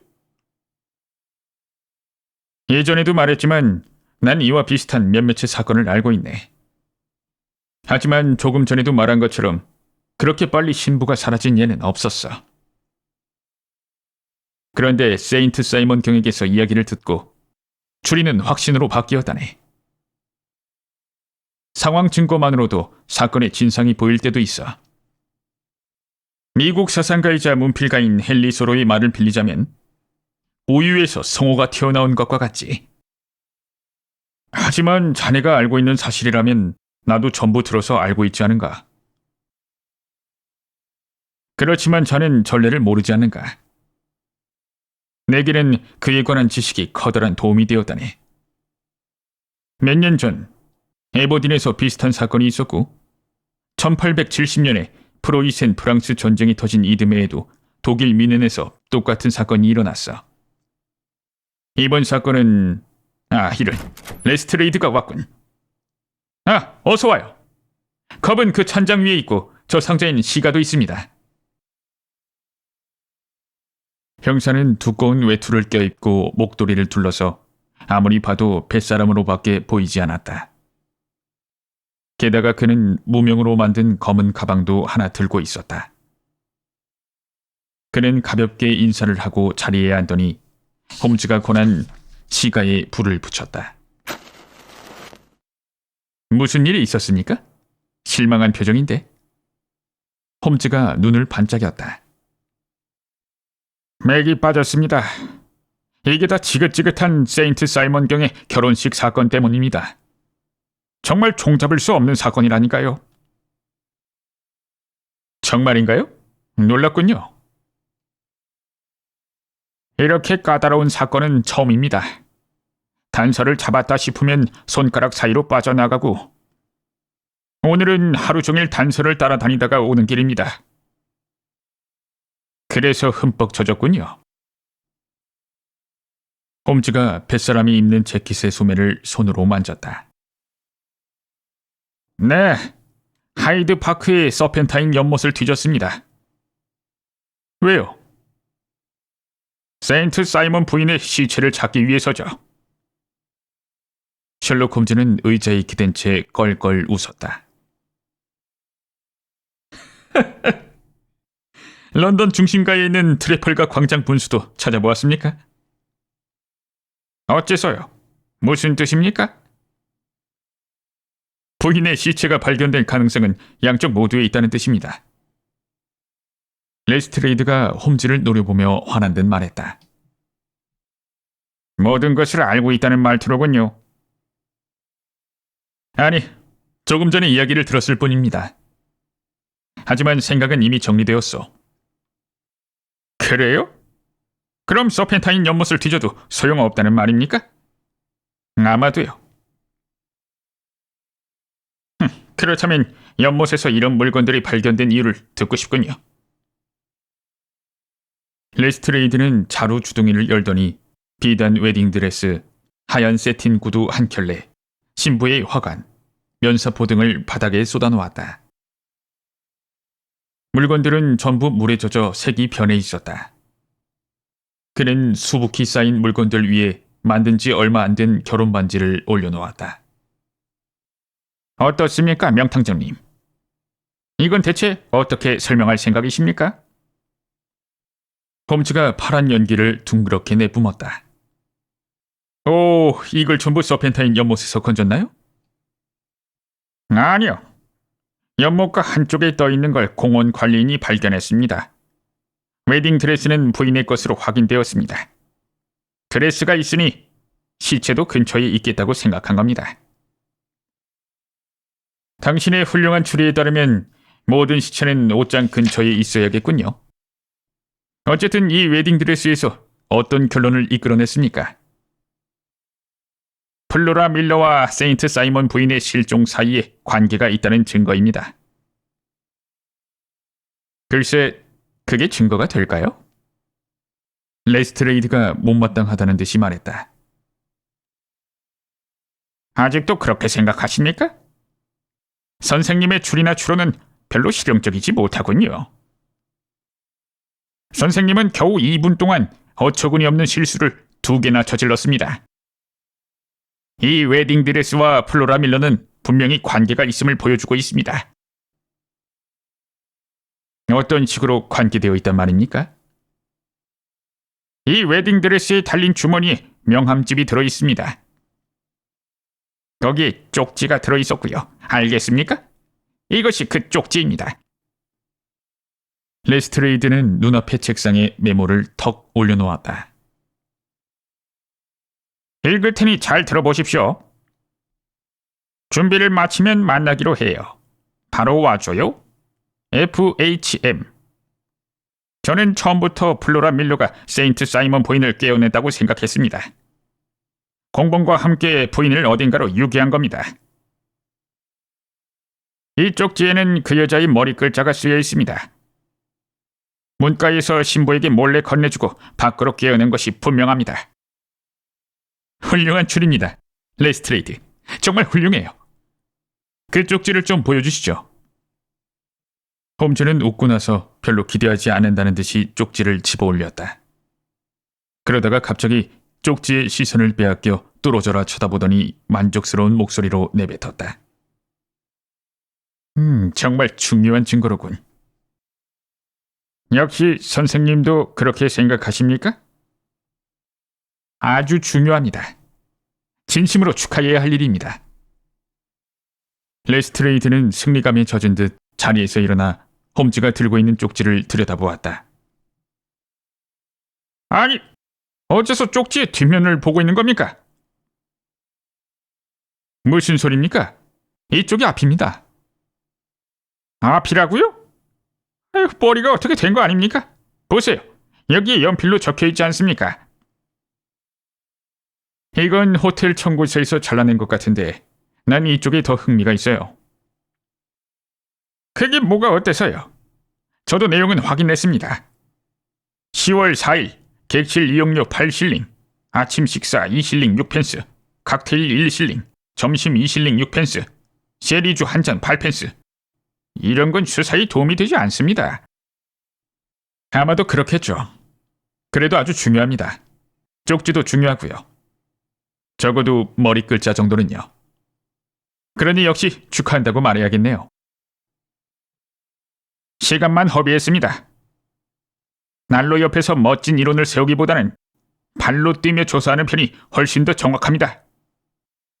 예전에도 말했지만 난 이와 비슷한 몇몇의 사건을 알고 있네. 하지만 조금 전에도 말한 것처럼 그렇게 빨리 신부가 사라진 예는 없었어. 그런데 세인트 사이먼 경에게서 이야기를 듣고 추리는 확신으로 바뀌었다네. 상황 증거만으로도 사건의 진상이 보일 때도 있어. 미국 사상가이자 문필가인 헨리 소로의 말을 빌리자면 우유에서 성호가 튀어나온 것과 같지. 하지만 자네가 알고 있는 사실이라면 나도 전부 들어서 알고 있지 않은가? 그렇지만 자넨 전례를 모르지 않는가? 내게는 그에 관한 지식이 커다란 도움이 되었다네. 몇 년 전 에버딘에서 비슷한 사건이 있었고 1870년에 프로이센 프랑스 전쟁이 터진 이듬해에도 독일 미넨에서 똑같은 사건이 일어났어. 이번 사건은... 이런, 레스트레이드가 왔군. 어서 와요. 컵은 그 찬장 위에 있고 저 상자에는 시가도 있습니다. 형사는 두꺼운 외투를 껴입고 목도리를 둘러서 아무리 봐도 뱃사람으로밖에 보이지 않았다. 게다가 그는 무명으로 만든 검은 가방도 하나 들고 있었다. 그는 가볍게 인사를 하고 자리에 앉더니 홈즈가 권한 시가에 불을 붙였다. 무슨 일이 있었습니까? 실망한 표정인데. 홈즈가 눈을 반짝였다. 맥이 빠졌습니다. 이게 다 지긋지긋한 세인트 사이먼 경의 결혼식 사건 때문입니다. 정말 종잡을 수 없는 사건이라니까요. 정말인가요? 놀랐군요. 이렇게 까다로운 사건은 처음입니다. 단서를 잡았다 싶으면 손가락 사이로 빠져나가고 오늘은 하루 종일 단서를 따라다니다가 오는 길입니다. 그래서 흠뻑 젖었군요. 홈즈가 뱃사람이 입는 재킷의 소매를 손으로 만졌다. 네, 하이드 파크의 서펜타인 연못을 뒤졌습니다. 왜요? 세인트 사이먼 부인의 시체를 찾기 위해서죠. 셜록 홈즈는 의자에 기댄 채 껄껄 웃었다. 런던 중심가에 있는 트래펄가 광장 분수도 찾아보았습니까? 어째서요? 무슨 뜻입니까? 부인의 시체가 발견될 가능성은 양쪽 모두에 있다는 뜻입니다. 레스트레이드가 홈즈를 노려보며 화난 듯 말했다. 모든 것을 알고 있다는 말투로군요. 아니, 조금 전에 이야기를 들었을 뿐입니다. 하지만 생각은 이미 정리되었소. 그래요? 그럼 서펜타인 연못을 뒤져도 소용없다는 말입니까? 아마도요. 그렇다면 연못에서 이런 물건들이 발견된 이유를 듣고 싶군요. 레스트레이드는 자루 주둥이를 열더니 비단 웨딩드레스, 하얀 세틴 구두 한 켤레, 신부의 화관, 면사포 등을 바닥에 쏟아놓았다. 물건들은 전부 물에 젖어 색이 변해 있었다. 그는 수북히 쌓인 물건들 위에 만든 지 얼마 안 된 결혼 반지를 올려놓았다. 어떻습니까, 명탕정님? 이건 대체 어떻게 설명할 생각이십니까? 홈즈가 파란 연기를 둥그렇게 내뿜었다. 오, 이걸 전부 서펜타인 연못에서 건졌나요? 아니요. 연못가 한쪽에 떠있는 걸 공원 관리인이 발견했습니다. 웨딩 드레스는 부인의 것으로 확인되었습니다. 드레스가 있으니 시체도 근처에 있겠다고 생각한 겁니다. 당신의 훌륭한 추리에 따르면 모든 시체는 옷장 근처에 있어야겠군요. 어쨌든 이 웨딩 드레스에서 어떤 결론을 이끌어냈습니까? 플로라 밀러와 세인트 사이먼 부인의 실종 사이에 관계가 있다는 증거입니다. 글쎄, 그게 증거가 될까요? 레스트레이드가 못마땅하다는 듯이 말했다. 아직도 그렇게 생각하십니까? 선생님의 추리나 추론은 별로 실용적이지 못하군요. 선생님은 겨우 2분 동안 어처구니 없는 실수를 2개나 저질렀습니다. 이 웨딩드레스와 플로라 밀러는 분명히 관계가 있음을 보여주고 있습니다. 어떤 식으로 관계되어 있단 말입니까? 이 웨딩드레스에 달린 주머니에 명함집이 들어있습니다. 거기에 쪽지가 들어있었고요. 알겠습니까? 이것이 그 쪽지입니다. 레스트레이드는 눈앞의 책상에 메모를 턱 올려놓았다. 읽을 테니 잘 들어보십시오. 준비를 마치면 만나기로 해요. 바로 와줘요. FHM. 저는 처음부터 플로라 밀러가 세인트 사이먼 부인을 깨어냈다고 생각했습니다. 공범과 함께 부인을 어딘가로 유기한 겁니다. 이 쪽지에는 그 여자의 머리 글자가 쓰여 있습니다. 문가에서 신부에게 몰래 건네주고 밖으로 깨어낸 것이 분명합니다. 훌륭한 추리입니다. 레스트레이드. 정말 훌륭해요. 그 쪽지를 좀 보여주시죠. 홈즈는 웃고 나서 별로 기대하지 않는다는 듯이 쪽지를 집어 올렸다. 그러다가 갑자기 쪽지의 시선을 빼앗겨 뚫어져라 쳐다보더니 만족스러운 목소리로 내뱉었다. 정말 중요한 증거로군. 역시 선생님도 그렇게 생각하십니까? 아주 중요합니다. 진심으로 축하해야 할 일입니다. 레스트레이드는 승리감에 젖은 듯 자리에서 일어나 홈즈가 들고 있는 쪽지를 들여다보았다. 아니, 어째서 쪽지의 뒷면을 보고 있는 겁니까? 무슨 소리입니까? 이쪽이 앞입니다. 앞이라고요? 아유, 머리가 어떻게 된 거 아닙니까? 보세요. 여기에 연필로 적혀있지 않습니까? 이건 호텔 청구서에서 잘라낸 것 같은데 난 이쪽에 더 흥미가 있어요. 그게 뭐가 어때서요? 저도 내용은 확인했습니다. 10월 4일 객실 이용료 8실링, 아침 식사 2실링 6펜스, 칵테일 1실링, 점심 2실링 6펜스, 쉐리주 한 잔 8펜스. 이런 건 수사에 도움이 되지 않습니다. 아마도 그렇겠죠. 그래도 아주 중요합니다. 쪽지도 중요하고요. 적어도 머리 글자 정도는요. 그러니 역시 축하한다고 말해야겠네요. 시간만 허비했습니다. 난로 옆에서 멋진 이론을 세우기보다는 발로 뛰며 조사하는 편이 훨씬 더 정확합니다.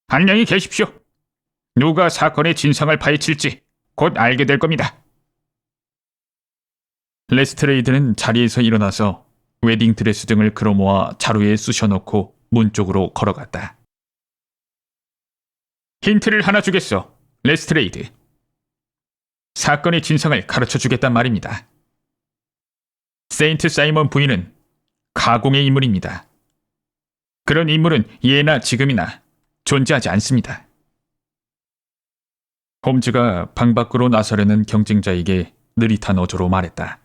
안녕히 계십시오. 누가 사건의 진상을 파헤칠지 곧 알게 될 겁니다. 레스트레이드는 자리에서 일어나서 웨딩드레스 등을 끌어모아 자루에 쑤셔넣고 문 쪽으로 걸어갔다. 힌트를 하나 주겠어, 레스트레이드. 사건의 진상을 가르쳐주겠단 말입니다. 세인트 사이먼 부인은 가공의 인물입니다. 그런 인물은 예나 지금이나 존재하지 않습니다. 홈즈가 방 밖으로 나서려는 경쟁자에게 느릿한 어조로 말했다.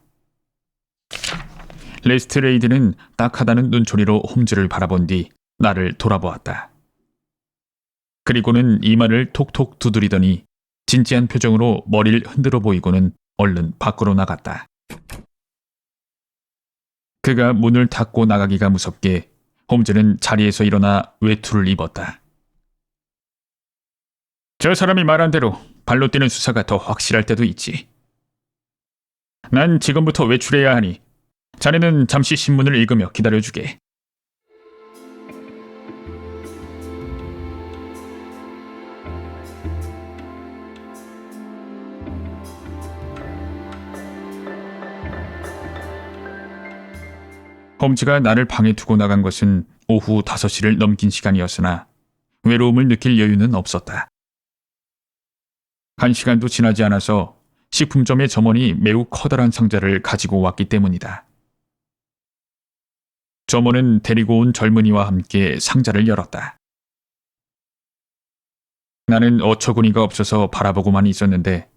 레스트레이드는 딱하다는 눈초리로 홈즈를 바라본 뒤 나를 돌아보았다. 그리고는 이마를 톡톡 두드리더니 진지한 표정으로 머리를 흔들어 보이고는 얼른 밖으로 나갔다. 그가 문을 닫고 나가기가 무섭게 홈즈는 자리에서 일어나 외투를 입었다. 저 사람이 말한 대로 발로 뛰는 수사가 더 확실할 때도 있지. 난 지금부터 외출해야 하니 자네는 잠시 신문을 읽으며 기다려주게. 홈즈가 나를 방에 두고 나간 것은 오후 5시를 넘긴 시간이었으나 외로움을 느낄 여유는 없었다. 1시간도 지나지 않아서 식품점의 점원이 매우 커다란 상자를 가지고 왔기 때문이다. 점원은 데리고 온 젊은이와 함께 상자를 열었다. 나는 어처구니가 없어서 바라보고만 있었는데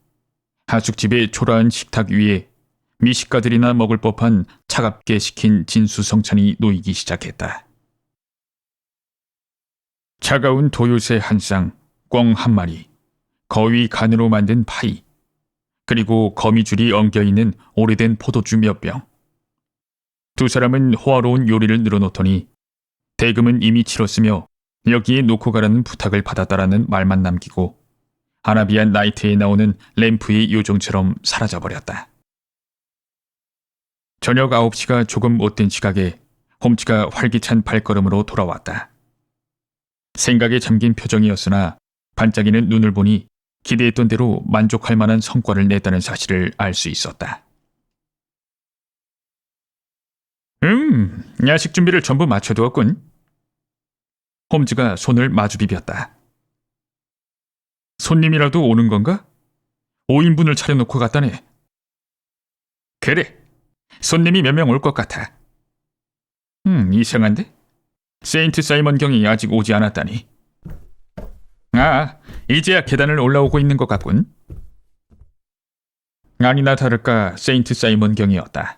하숙집의 초라한 식탁 위에 미식가들이나 먹을 법한 차갑게 식힌 진수성찬이 놓이기 시작했다. 차가운 도요새 한 쌍, 꿩 한 마리, 거위 간으로 만든 파이, 그리고 거미줄이 엉겨있는 오래된 포도주 몇 병. 두 사람은 호화로운 요리를 늘어놓더니 대금은 이미 치렀으며 여기에 놓고 가라는 부탁을 받았다라는 말만 남기고 아라비안 나이트에 나오는 램프의 요정처럼 사라져버렸다. 저녁 9시가 조금 못된 시각에 홈즈가 활기찬 발걸음으로 돌아왔다. 생각에 잠긴 표정이었으나 반짝이는 눈을 보니 기대했던 대로 만족할 만한 성과를 냈다는 사실을 알 수 있었다. 야식 준비를 전부 마쳐두었군. 홈즈가 손을 마주 비볐다. 손님이라도 오는 건가? 5인분을 차려놓고 갔다네. 그래, 손님이 몇 명 올 것 같아. 이상한데? 세인트 사이먼 경이 아직 오지 않았다니. 아, 이제야 계단을 올라오고 있는 것 같군. 아니나 다를까 세인트 사이먼 경이었다.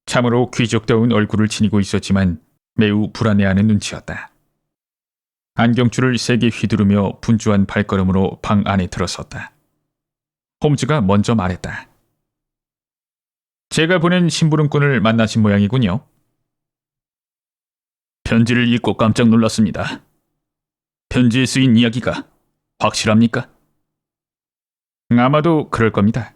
참으로 귀족다운 얼굴을 지니고 있었지만 매우 불안해하는 눈치였다. 안경줄을 세게 휘두르며 분주한 발걸음으로 방 안에 들어섰다. 홈즈가 먼저 말했다. 제가 보낸 심부름꾼을 만나신 모양이군요. 편지를 읽고 깜짝 놀랐습니다. 편지에 쓰인 이야기가 확실합니까? 아마도 그럴 겁니다.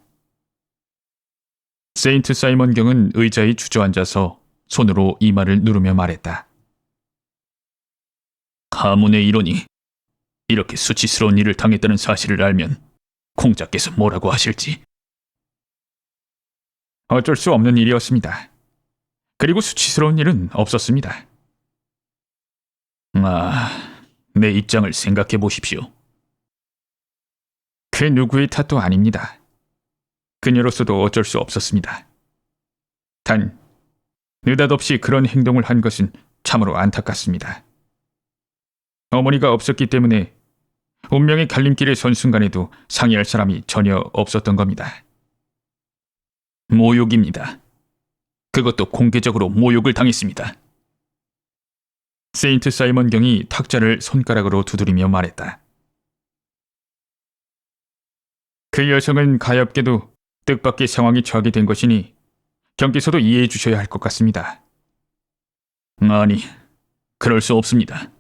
세인트 사이먼 경은 의자에 주저앉아서 손으로 이마를 누르며 말했다. 가문의 일원이 이렇게 수치스러운 일을 당했다는 사실을 알면 공자께서 뭐라고 하실지. 어쩔 수 없는 일이었습니다. 그리고 수치스러운 일은 없었습니다. 내 입장을 생각해 보십시오. 그 누구의 탓도 아닙니다. 그녀로서도 어쩔 수 없었습니다. 단, 느닷없이 그런 행동을 한 것은 참으로 안타깝습니다. 어머니가 없었기 때문에 운명의 갈림길에 선 순간에도 상의할 사람이 전혀 없었던 겁니다. 모욕입니다. 그것도 공개적으로 모욕을 당했습니다. 세인트 사이먼 경이 탁자를 손가락으로 두드리며 말했다. 그 여성은 가엾게도 뜻밖의 상황이 처하게 된 것이니 경께서도 이해해 주셔야 할 것 같습니다. 아니, 그럴 수 없습니다.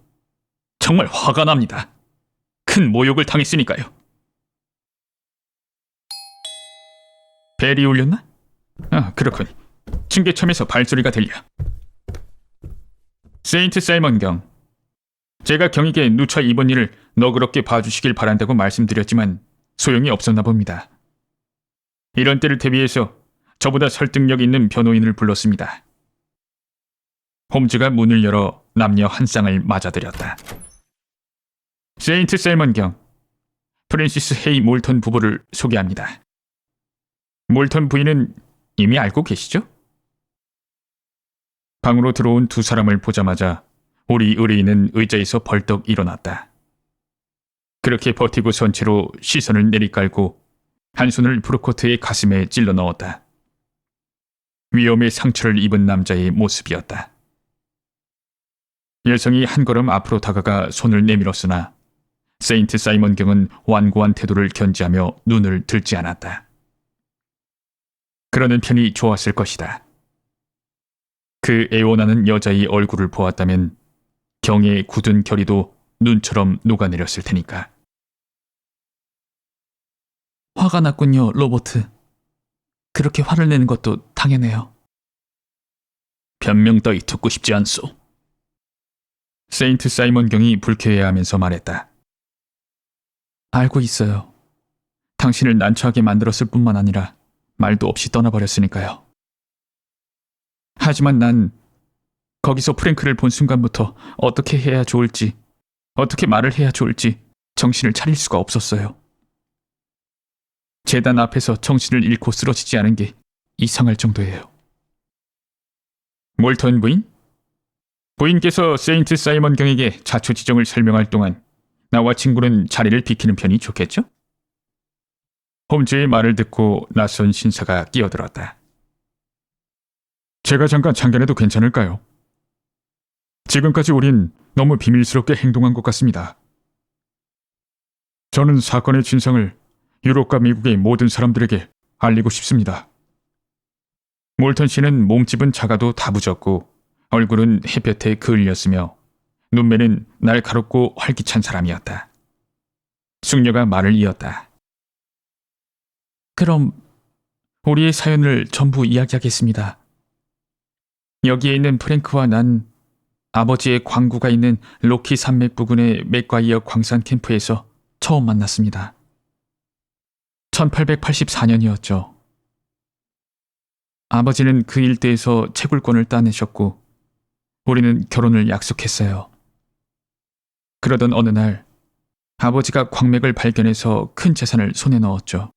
정말 화가 납니다. 큰 모욕을 당했으니까요. 벨이 울렸나? 아, 그렇군. 층계참에서 발소리가 들려. 세인트 사이먼 경, 제가 경에게 누차 이번 일을 너그럽게 봐주시길 바란다고 말씀드렸지만 소용이 없었나 봅니다. 이런 때를 대비해서 저보다 설득력 있는 변호인을 불렀습니다. 홈즈가 문을 열어 남녀 한 쌍을 맞아들였다. 세인트 사이먼 경, 프랜시스 헤이 몰턴 부부를 소개합니다. 몰턴 부인은 이미 알고 계시죠? 방으로 들어온 두 사람을 보자마자 우리 의뢰인은 의자에서 벌떡 일어났다. 그렇게 버티고 선 채로 시선을 내리깔고 한 손을 브루코트의 가슴에 찔러 넣었다. 위험의 상처를 입은 남자의 모습이었다. 여성이 한 걸음 앞으로 다가가 손을 내밀었으나 세인트 사이먼 경은 완고한 태도를 견지하며 눈을 들지 않았다. 그러는 편이 좋았을 것이다. 그 애원하는 여자의 얼굴을 보았다면 경의 굳은 결의도 눈처럼 녹아내렸을 테니까. 화가 났군요, 로버트. 그렇게 화를 내는 것도 당연해요. 변명 따위 듣고 싶지 않소. 세인트 사이먼 경이 불쾌해하면서 말했다. 알고 있어요. 당신을 난처하게 만들었을 뿐만 아니라 말도 없이 떠나버렸으니까요. 하지만 난 거기서 프랭크를 본 순간부터 어떻게 해야 좋을지, 어떻게 말을 해야 좋을지 정신을 차릴 수가 없었어요. 재단 앞에서 정신을 잃고 쓰러지지 않은 게 이상할 정도예요. 몰턴 부인? 부인께서 세인트 사이먼 경에게 자초지종을 설명할 동안 나와 친구는 자리를 비키는 편이 좋겠죠? 홈즈의 말을 듣고 낯선 신사가 끼어들었다. 제가 잠깐 참견해도 괜찮을까요? 지금까지 우린 너무 비밀스럽게 행동한 것 같습니다. 저는 사건의 진상을 유럽과 미국의 모든 사람들에게 알리고 싶습니다. 몰턴 씨는 몸집은 작아도 다부졌고 얼굴은 햇볕에 그을렸으며 눈매는 날카롭고 활기찬 사람이었다. 숙녀가 말을 이었다. 그럼 우리의 사연을 전부 이야기하겠습니다. 여기에 있는 프랭크와 난 아버지의 광구가 있는 로키 산맥 부근의 맥과이어 광산 캠프에서 처음 만났습니다. 1884년이었죠. 아버지는 그 일대에서 채굴권을 따내셨고 우리는 결혼을 약속했어요. 그러던 어느 날 아버지가 광맥을 발견해서 큰 재산을 손에 넣었죠.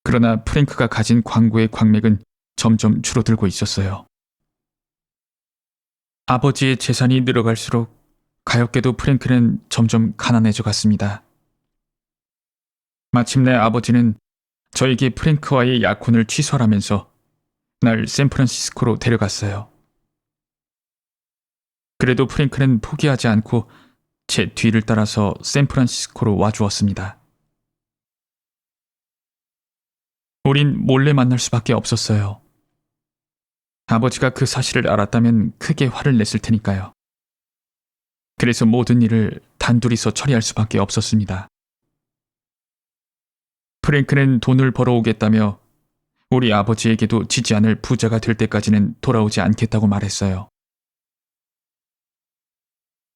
그러나 프랭크가 가진 광구의 광맥은 점점 줄어들고 있었어요. 아버지의 재산이 늘어갈수록 가엾게도 프랭크는 점점 가난해져 갔습니다. 마침내 아버지는 저에게 프랭크와의 약혼을 취소하라면서 날 샌프란시스코로 데려갔어요. 그래도 프랭크는 포기하지 않고 제 뒤를 따라서 샌프란시스코로 와주었습니다. 우린 몰래 만날 수밖에 없었어요. 아버지가 그 사실을 알았다면 크게 화를 냈을 테니까요. 그래서 모든 일을 단둘이서 처리할 수밖에 없었습니다. 프랭크는 돈을 벌어오겠다며 우리 아버지에게도 지지 않을 부자가 될 때까지는 돌아오지 않겠다고 말했어요.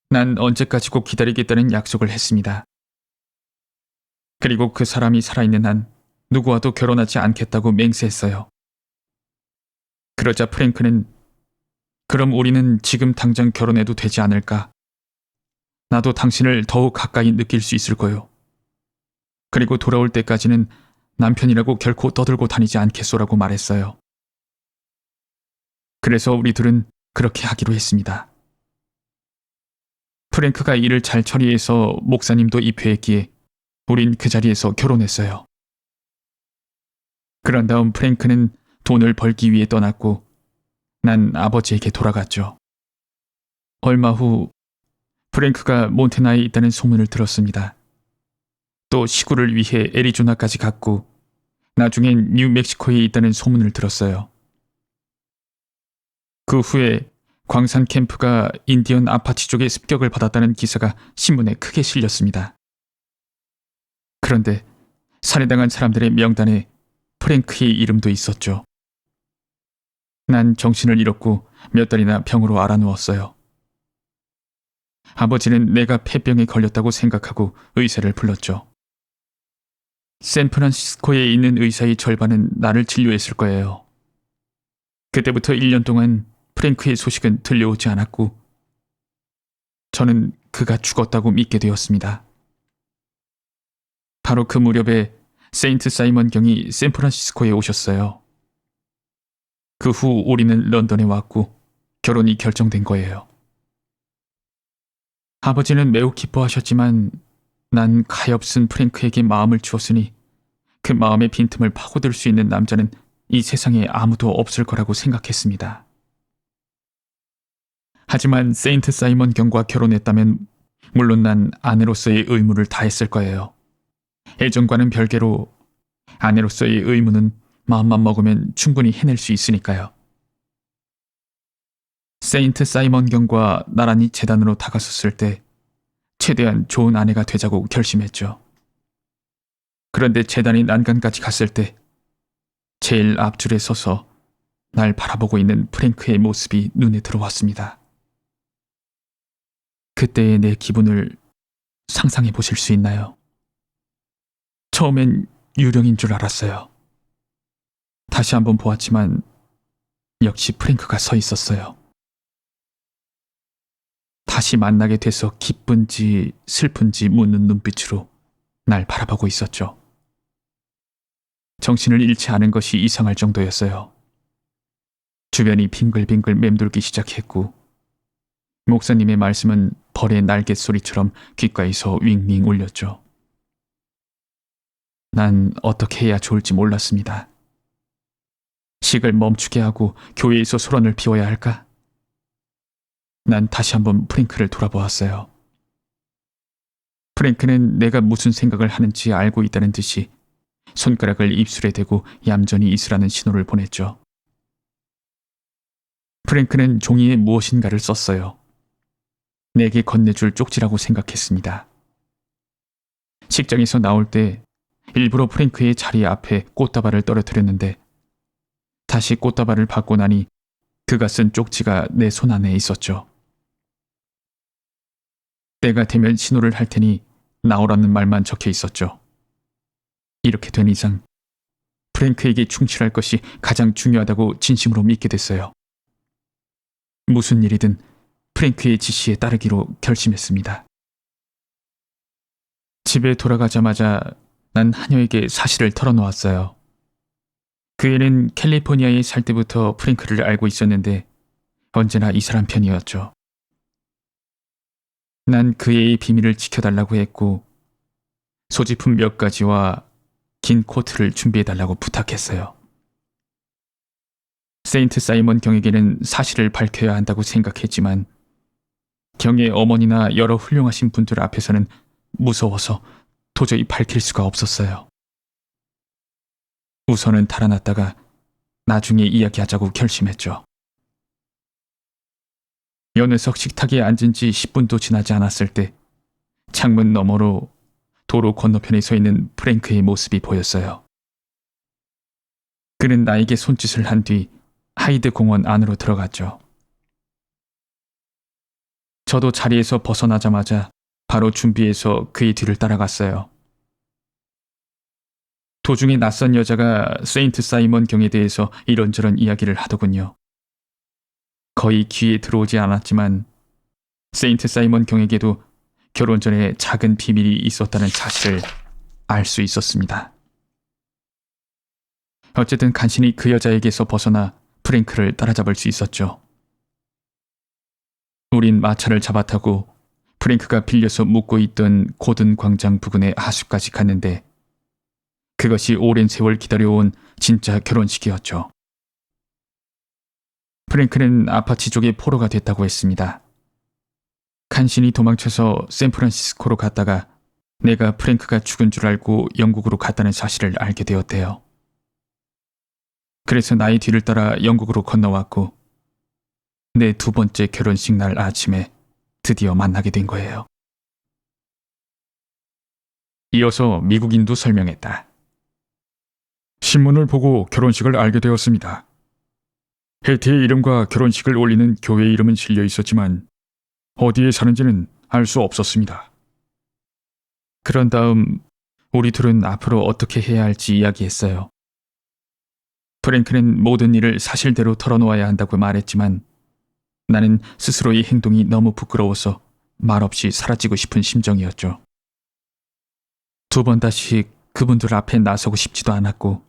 난 언제까지고 기다리겠다는 약속을 했습니다. 그리고 그 사람이 살아있는 한 누구와도 결혼하지 않겠다고 맹세했어요. 그러자 프랭크는 그럼 우리는 지금 당장 결혼해도 되지 않을까? 나도 당신을 더욱 가까이 느낄 수 있을 거요. 그리고 돌아올 때까지는 남편이라고 결코 떠들고 다니지 않겠소라고 말했어요. 그래서 우리 둘은 그렇게 하기로 했습니다. 프랭크가 일을 잘 처리해서 목사님도 입회했기에 우린 그 자리에서 결혼했어요. 그런 다음 프랭크는 돈을 벌기 위해 떠났고 난 아버지에게 돌아갔죠. 얼마 후 프랭크가 몬테나에 있다는 소문을 들었습니다. 또 시구를 위해 애리조나까지 갔고 나중엔 뉴멕시코에 있다는 소문을 들었어요. 그 후에 광산 캠프가 인디언 아파치 쪽의 습격을 받았다는 기사가 신문에 크게 실렸습니다. 그런데 살해당한 사람들의 명단에 프랭크의 이름도 있었죠. 난 정신을 잃었고 몇 달이나 병으로 알아누웠어요. 아버지는 내가 폐병에 걸렸다고 생각하고 의사를 불렀죠. 샌프란시스코에 있는 의사의 절반은 나를 진료했을 거예요. 그때부터 1년 동안 프랭크의 소식은 들려오지 않았고 저는 그가 죽었다고 믿게 되었습니다. 바로 그 무렵에 세인트 사이먼 경이 샌프란시스코에 오셨어요. 그 후 우리는 런던에 왔고 결혼이 결정된 거예요. 아버지는 매우 기뻐하셨지만 난 가엾은 프랭크에게 마음을 주었으니 그 마음의 빈틈을 파고들 수 있는 남자는 이 세상에 아무도 없을 거라고 생각했습니다. 하지만 세인트 사이먼 경과 결혼했다면 물론 난 아내로서의 의무를 다했을 거예요. 애정과는 별개로 아내로서의 의무는 마음만 먹으면 충분히 해낼 수 있으니까요. 세인트 사이먼 경과 나란히 재단으로 다가섰을 때 최대한 좋은 아내가 되자고 결심했죠. 그런데 재단이 난간까지 갔을 때 제일 앞줄에 서서 날 바라보고 있는 프랭크의 모습이 눈에 들어왔습니다. 그때의 내 기분을 상상해 보실 수 있나요? 처음엔 유령인 줄 알았어요. 다시 한번 보았지만 역시 프랭크가 서 있었어요. 다시 만나게 돼서 기쁜지 슬픈지 묻는 눈빛으로 날 바라보고 있었죠. 정신을 잃지 않은 것이 이상할 정도였어요. 주변이 빙글빙글 맴돌기 시작했고 목사님의 말씀은 벌의 날갯 소리처럼 귓가에서 윙윙 울렸죠. 난 어떻게 해야 좋을지 몰랐습니다. 식을 멈추게 하고 교회에서 소란을 피워야 할까? 난 다시 한번 프랭크를 돌아보았어요. 프랭크는 내가 무슨 생각을 하는지 알고 있다는 듯이 손가락을 입술에 대고 얌전히 있으라는 신호를 보냈죠. 프랭크는 종이에 무엇인가를 썼어요. 내게 건네줄 쪽지라고 생각했습니다. 식장에서 나올 때 일부러 프랭크의 자리 앞에 꽃다발을 떨어뜨렸는데 다시 꽃다발을 받고 나니 그가 쓴 쪽지가 내 손 안에 있었죠. 때가 되면 신호를 할 테니 나오라는 말만 적혀 있었죠. 이렇게 된 이상 프랭크에게 충실할 것이 가장 중요하다고 진심으로 믿게 됐어요. 무슨 일이든 프랭크의 지시에 따르기로 결심했습니다. 집에 돌아가자마자 난 하녀에게 사실을 털어놓았어요. 그 애는 캘리포니아에 살 때부터 프랭크를 알고 있었는데 언제나 이 사람 편이었죠. 난 그 애의 비밀을 지켜달라고 했고 소지품 몇 가지와 긴 코트를 준비해달라고 부탁했어요. 세인트 사이먼 경에게는 사실을 밝혀야 한다고 생각했지만 경의 어머니나 여러 훌륭하신 분들 앞에서는 무서워서 도저히 밝힐 수가 없었어요. 우선은 달아났다가 나중에 이야기하자고 결심했죠. 연회석 식탁에 앉은 지 10분도 지나지 않았을 때 창문 너머로 도로 건너편에 서 있는 프랭크의 모습이 보였어요. 그는 나에게 손짓을 한 뒤 하이드 공원 안으로 들어갔죠. 저도 자리에서 벗어나자마자 바로 준비해서 그의 뒤를 따라갔어요. 도중에 낯선 여자가 세인트 사이먼 경에 대해서 이런저런 이야기를 하더군요. 거의 귀에 들어오지 않았지만 세인트 사이먼 경에게도 결혼 전에 작은 비밀이 있었다는 사실을 알 수 있었습니다. 어쨌든 간신히 그 여자에게서 벗어나 프랭크를 따라잡을 수 있었죠. 우린 마차를 잡아타고 프랭크가 빌려서 묵고 있던 고든 광장 부근의 하수까지 갔는데 그것이 오랜 세월 기다려온 진짜 결혼식이었죠. 프랭크는 아파치 쪽의 포로가 됐다고 했습니다. 간신히 도망쳐서 샌프란시스코로 갔다가 내가 프랭크가 죽은 줄 알고 영국으로 갔다는 사실을 알게 되었대요. 그래서 나의 뒤를 따라 영국으로 건너왔고 내 두 번째 결혼식 날 아침에 드디어 만나게 된 거예요. 이어서 미국인도 설명했다. 신문을 보고 결혼식을 알게 되었습니다. 혜티의 이름과 결혼식을 올리는 교회 이름은 실려 있었지만 어디에 사는지는 알 수 없었습니다. 그런 다음 우리 둘은 앞으로 어떻게 해야 할지 이야기했어요. 프랭크는 모든 일을 사실대로 털어놓아야 한다고 말했지만 나는 스스로의 행동이 너무 부끄러워서 말없이 사라지고 싶은 심정이었죠. 두 번 다시 그분들 앞에 나서고 싶지도 않았고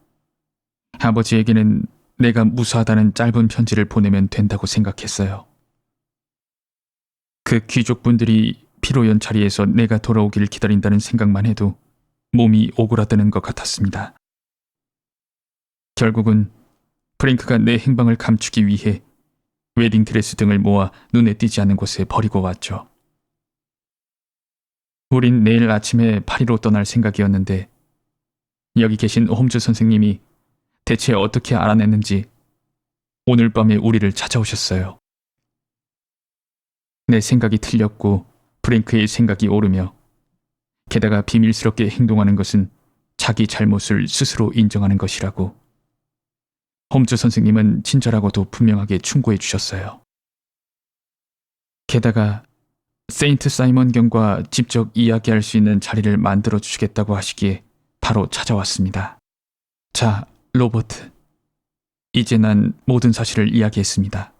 아버지에게는 내가 무사하다는 짧은 편지를 보내면 된다고 생각했어요. 그 귀족분들이 피로연차리에서 내가 돌아오기를 기다린다는 생각만 해도 몸이 오그라드는 것 같았습니다. 결국은 프랭크가 내 행방을 감추기 위해 웨딩드레스 등을 모아 눈에 띄지 않는 곳에 버리고 왔죠. 우린 내일 아침에 파리로 떠날 생각이었는데 여기 계신 홈즈 선생님이 대체 어떻게 알아냈는지 오늘 밤에 우리를 찾아오셨어요. 내 생각이 틀렸고 프랭크의 생각이 옳으며 게다가 비밀스럽게 행동하는 것은 자기 잘못을 스스로 인정하는 것이라고 홈즈 선생님은 친절하고도 분명하게 충고해 주셨어요. 게다가 세인트 사이먼 경과 직접 이야기할 수 있는 자리를 만들어 주시겠다고 하시기에 바로 찾아왔습니다. 자, 로버트. 이제 난 모든 사실을 이야기했습니다.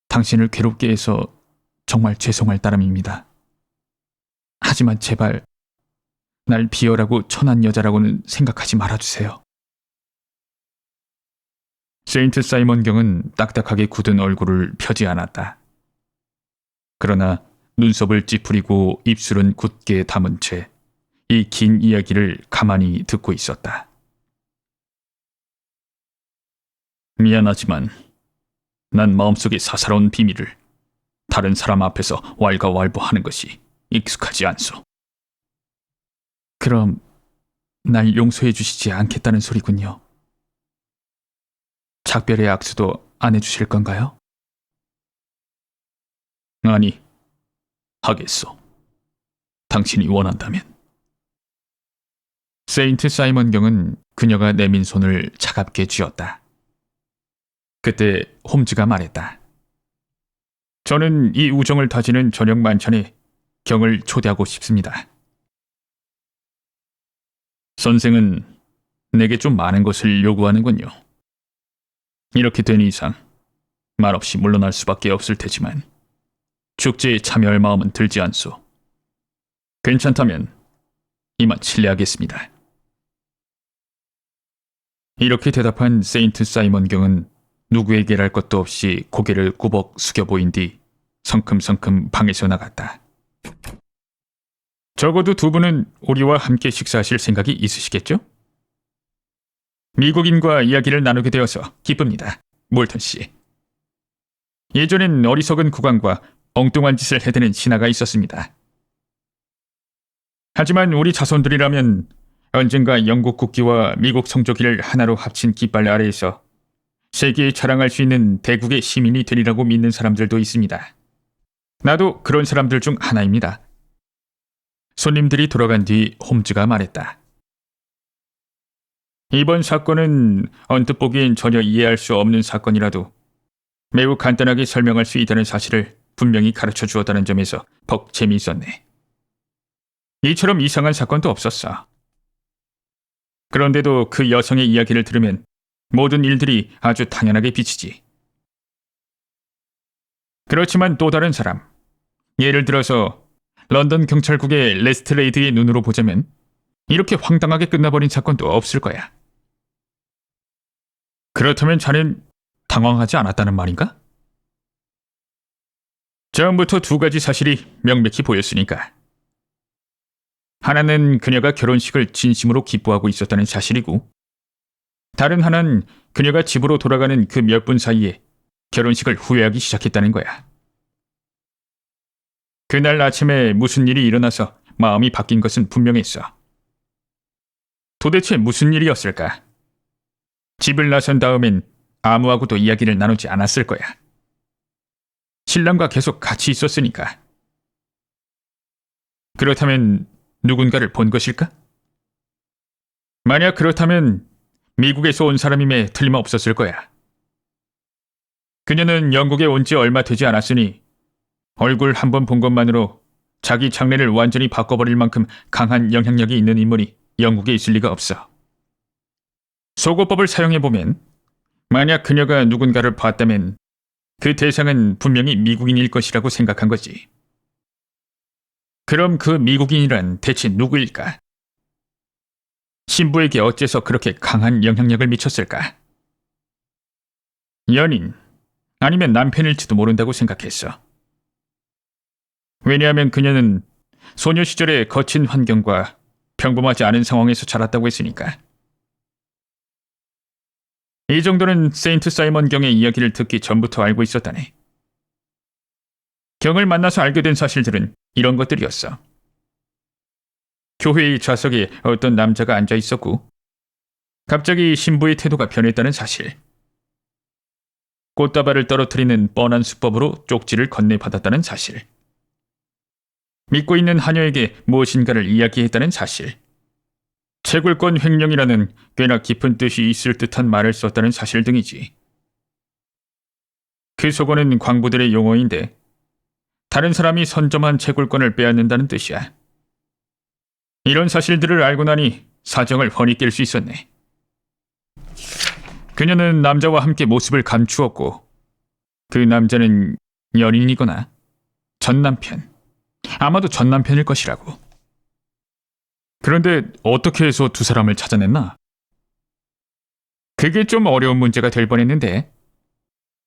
당신을 괴롭게 해서 정말 죄송할 따름입니다. 하지만 제발 날 비열하고 천한 여자라고는 생각하지 말아주세요. 세인트 사이먼 경은 딱딱하게 굳은 얼굴을 펴지 않았다. 그러나 눈썹을 찌푸리고 입술은 굳게 담은 채 이 긴 이야기를 가만히 듣고 있었다. 미안하지만 난 마음속에 사사로운 비밀을 다른 사람 앞에서 왈가왈부하는 것이 익숙하지 않소. 그럼 날 용서해 주시지 않겠다는 소리군요. 작별의 악수도 안 해주실 건가요? 아니, 하겠소. 당신이 원한다면. 세인트 사이먼 경은 그녀가 내민 손을 차갑게 쥐었다. 그때 홈즈가 말했다. 저는 이 우정을 다지는 저녁 만찬에 경을 초대하고 싶습니다. 선생은 내게 좀 많은 것을 요구하는군요. 이렇게 된 이상 말없이 물러날 수밖에 없을 테지만 축제에 참여할 마음은 들지 않소. 괜찮다면 이만 실례하겠습니다. 이렇게 대답한 세인트 사이먼 경은 누구에게 할 것도 없이 고개를 꾸벅 숙여 보인 뒤 성큼성큼 방에서 나갔다. 적어도 두 분은 우리와 함께 식사하실 생각이 있으시겠죠? 미국인과 이야기를 나누게 되어서 기쁩니다, 몰턴 씨. 예전엔 어리석은 국왕과 엉뚱한 짓을 해대는 신하가 있었습니다. 하지만 우리 자손들이라면 언젠가 영국 국기와 미국 성조기를 하나로 합친 깃발 아래에서 세계에 자랑할 수 있는 대국의 시민이 되리라고 믿는 사람들도 있습니다. 나도 그런 사람들 중 하나입니다. 손님들이 돌아간 뒤 홈즈가 말했다. 이번 사건은 언뜻 보기엔 전혀 이해할 수 없는 사건이라도 매우 간단하게 설명할 수 있다는 사실을 분명히 가르쳐 주었다는 점에서 벅 재미있었네. 이처럼 이상한 사건도 없었어. 그런데도 그 여성의 이야기를 들으면 모든 일들이 아주 당연하게 비치지. 그렇지만 또 다른 사람, 예를 들어서 런던 경찰국의 레스트레이드의 눈으로 보자면 이렇게 황당하게 끝나버린 사건도 없을 거야. 그렇다면 자넨 당황하지 않았다는 말인가? 처음부터 두 가지 사실이 명백히 보였으니까. 하나는 그녀가 결혼식을 진심으로 기뻐하고 있었다는 사실이고, 다른 하나는 그녀가 집으로 돌아가는 그 몇 분 사이에 결혼식을 후회하기 시작했다는 거야. 그날 아침에 무슨 일이 일어나서 마음이 바뀐 것은 분명했어. 도대체 무슨 일이었을까? 집을 나선 다음엔 아무하고도 이야기를 나누지 않았을 거야. 신랑과 계속 같이 있었으니까. 그렇다면 누군가를 본 것일까? 만약 그렇다면 미국에서 온 사람임에 틀림없었을 거야. 그녀는 영국에 온 지 얼마 되지 않았으니 얼굴 한 번 본 것만으로 자기 장래를 완전히 바꿔버릴 만큼 강한 영향력이 있는 인물이 영국에 있을 리가 없어. 소고법을 사용해보면 만약 그녀가 누군가를 봤다면 그 대상은 분명히 미국인일 것이라고 생각한 거지. 그럼 그 미국인이란 대체 누구일까? 신부에게 어째서 그렇게 강한 영향력을 미쳤을까? 연인, 아니면 남편일지도 모른다고 생각했어. 왜냐하면 그녀는 소녀 시절의 거친 환경과 평범하지 않은 상황에서 자랐다고 했으니까. 이 정도는 세인트 사이먼 경의 이야기를 듣기 전부터 알고 있었다네. 경을 만나서 알게 된 사실들은 이런 것들이었어. 교회의 좌석에 어떤 남자가 앉아 있었고 갑자기 신부의 태도가 변했다는 사실. 꽃다발을 떨어뜨리는 뻔한 수법으로 쪽지를 건네받았다는 사실. 믿고 있는 하녀에게 무엇인가를 이야기했다는 사실. 채굴권 횡령이라는 꽤나 깊은 뜻이 있을 듯한 말을 썼다는 사실 등이지. 그 속어는 광부들의 용어인데 다른 사람이 선점한 채굴권을 빼앗는다는 뜻이야. 이런 사실들을 알고 나니 사정을 훤히 깰 수 있었네. 그녀는 남자와 함께 모습을 감추었고 그 남자는 연인이거나 전남편, 아마도 전남편일 것이라고. 그런데 어떻게 해서 두 사람을 찾아냈나? 그게 좀 어려운 문제가 될 뻔했는데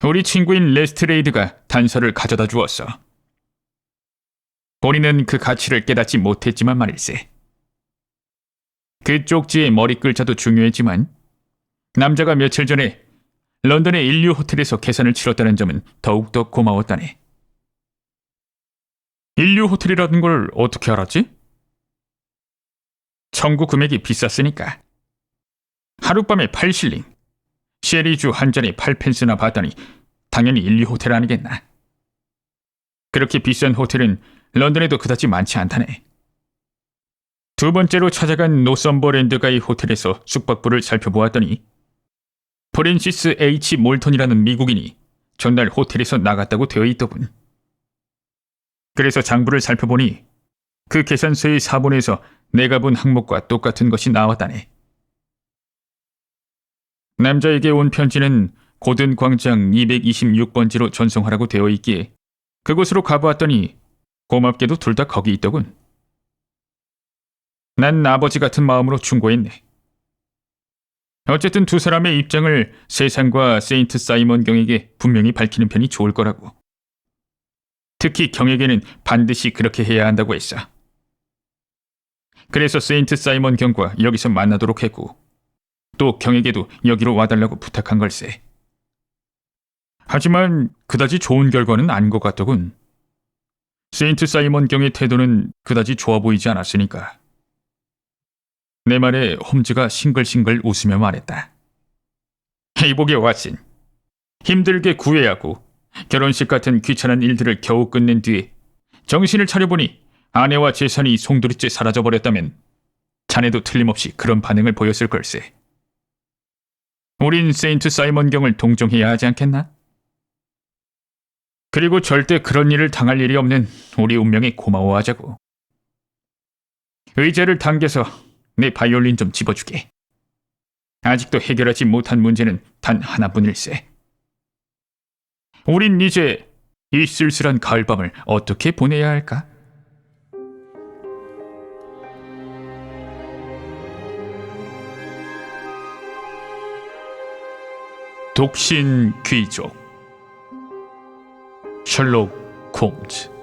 우리 친구인 레스트레이드가 단서를 가져다 주었어. 본인은 그 가치를 깨닫지 못했지만 말일세. 그 쪽지의 머리 글자도 중요했지만 남자가 며칠 전에 런던의 인류 호텔에서 계산을 치렀다는 점은 더욱더 고마웠다네. 인류 호텔이라는 걸 어떻게 알았지? 청구 금액이 비쌌으니까. 하룻밤에 8실링, 쉐리주 한 잔에 8펜스나 받다니 당연히 인류 호텔 아니겠나. 그렇게 비싼 호텔은 런던에도 그다지 많지 않다네. 두 번째로 찾아간 노썸버랜드가의 호텔에서 숙박부를 살펴보았더니 프랜시스 H. 몰턴이라는 미국인이 전날 호텔에서 나갔다고 되어 있더군. 그래서 장부를 살펴보니 그 계산서의 사본에서 내가 본 항목과 똑같은 것이 나왔다네. 남자에게 온 편지는 고든 광장 226번지로 전송하라고 되어 있기에 그곳으로 가보았더니 고맙게도 둘 다 거기 있더군. 난 아버지 같은 마음으로 충고했네. 어쨌든 두 사람의 입장을 세상과 세인트 사이먼 경에게 분명히 밝히는 편이 좋을 거라고. 특히 경에게는 반드시 그렇게 해야 한다고 했어. 그래서 세인트 사이먼 경과 여기서 만나도록 했고 또 경에게도 여기로 와달라고 부탁한 걸세. 하지만 그다지 좋은 결과는 아닌 것 같더군. 세인트 사이먼 경의 태도는 그다지 좋아 보이지 않았으니까. 내 말에 홈즈가 싱글싱글 웃으며 말했다. 이보게 왓슨, 힘들게 구애하고 결혼식 같은 귀찮은 일들을 겨우 끝낸 뒤에 정신을 차려보니 아내와 재산이 송두리째 사라져버렸다면 자네도 틀림없이 그런 반응을 보였을 걸세. 우린 세인트 사이먼 경을 동정해야 하지 않겠나? 그리고 절대 그런 일을 당할 일이 없는 우리 운명에 고마워하자고. 의자를 당겨서 내 바이올린 좀 집어주게. 아직도 해결하지 못한 문제는 단 하나뿐일세. 우린 이제 이 쓸쓸한 가을밤을 어떻게 보내야 할까? 독신 귀족 셜록 홈즈.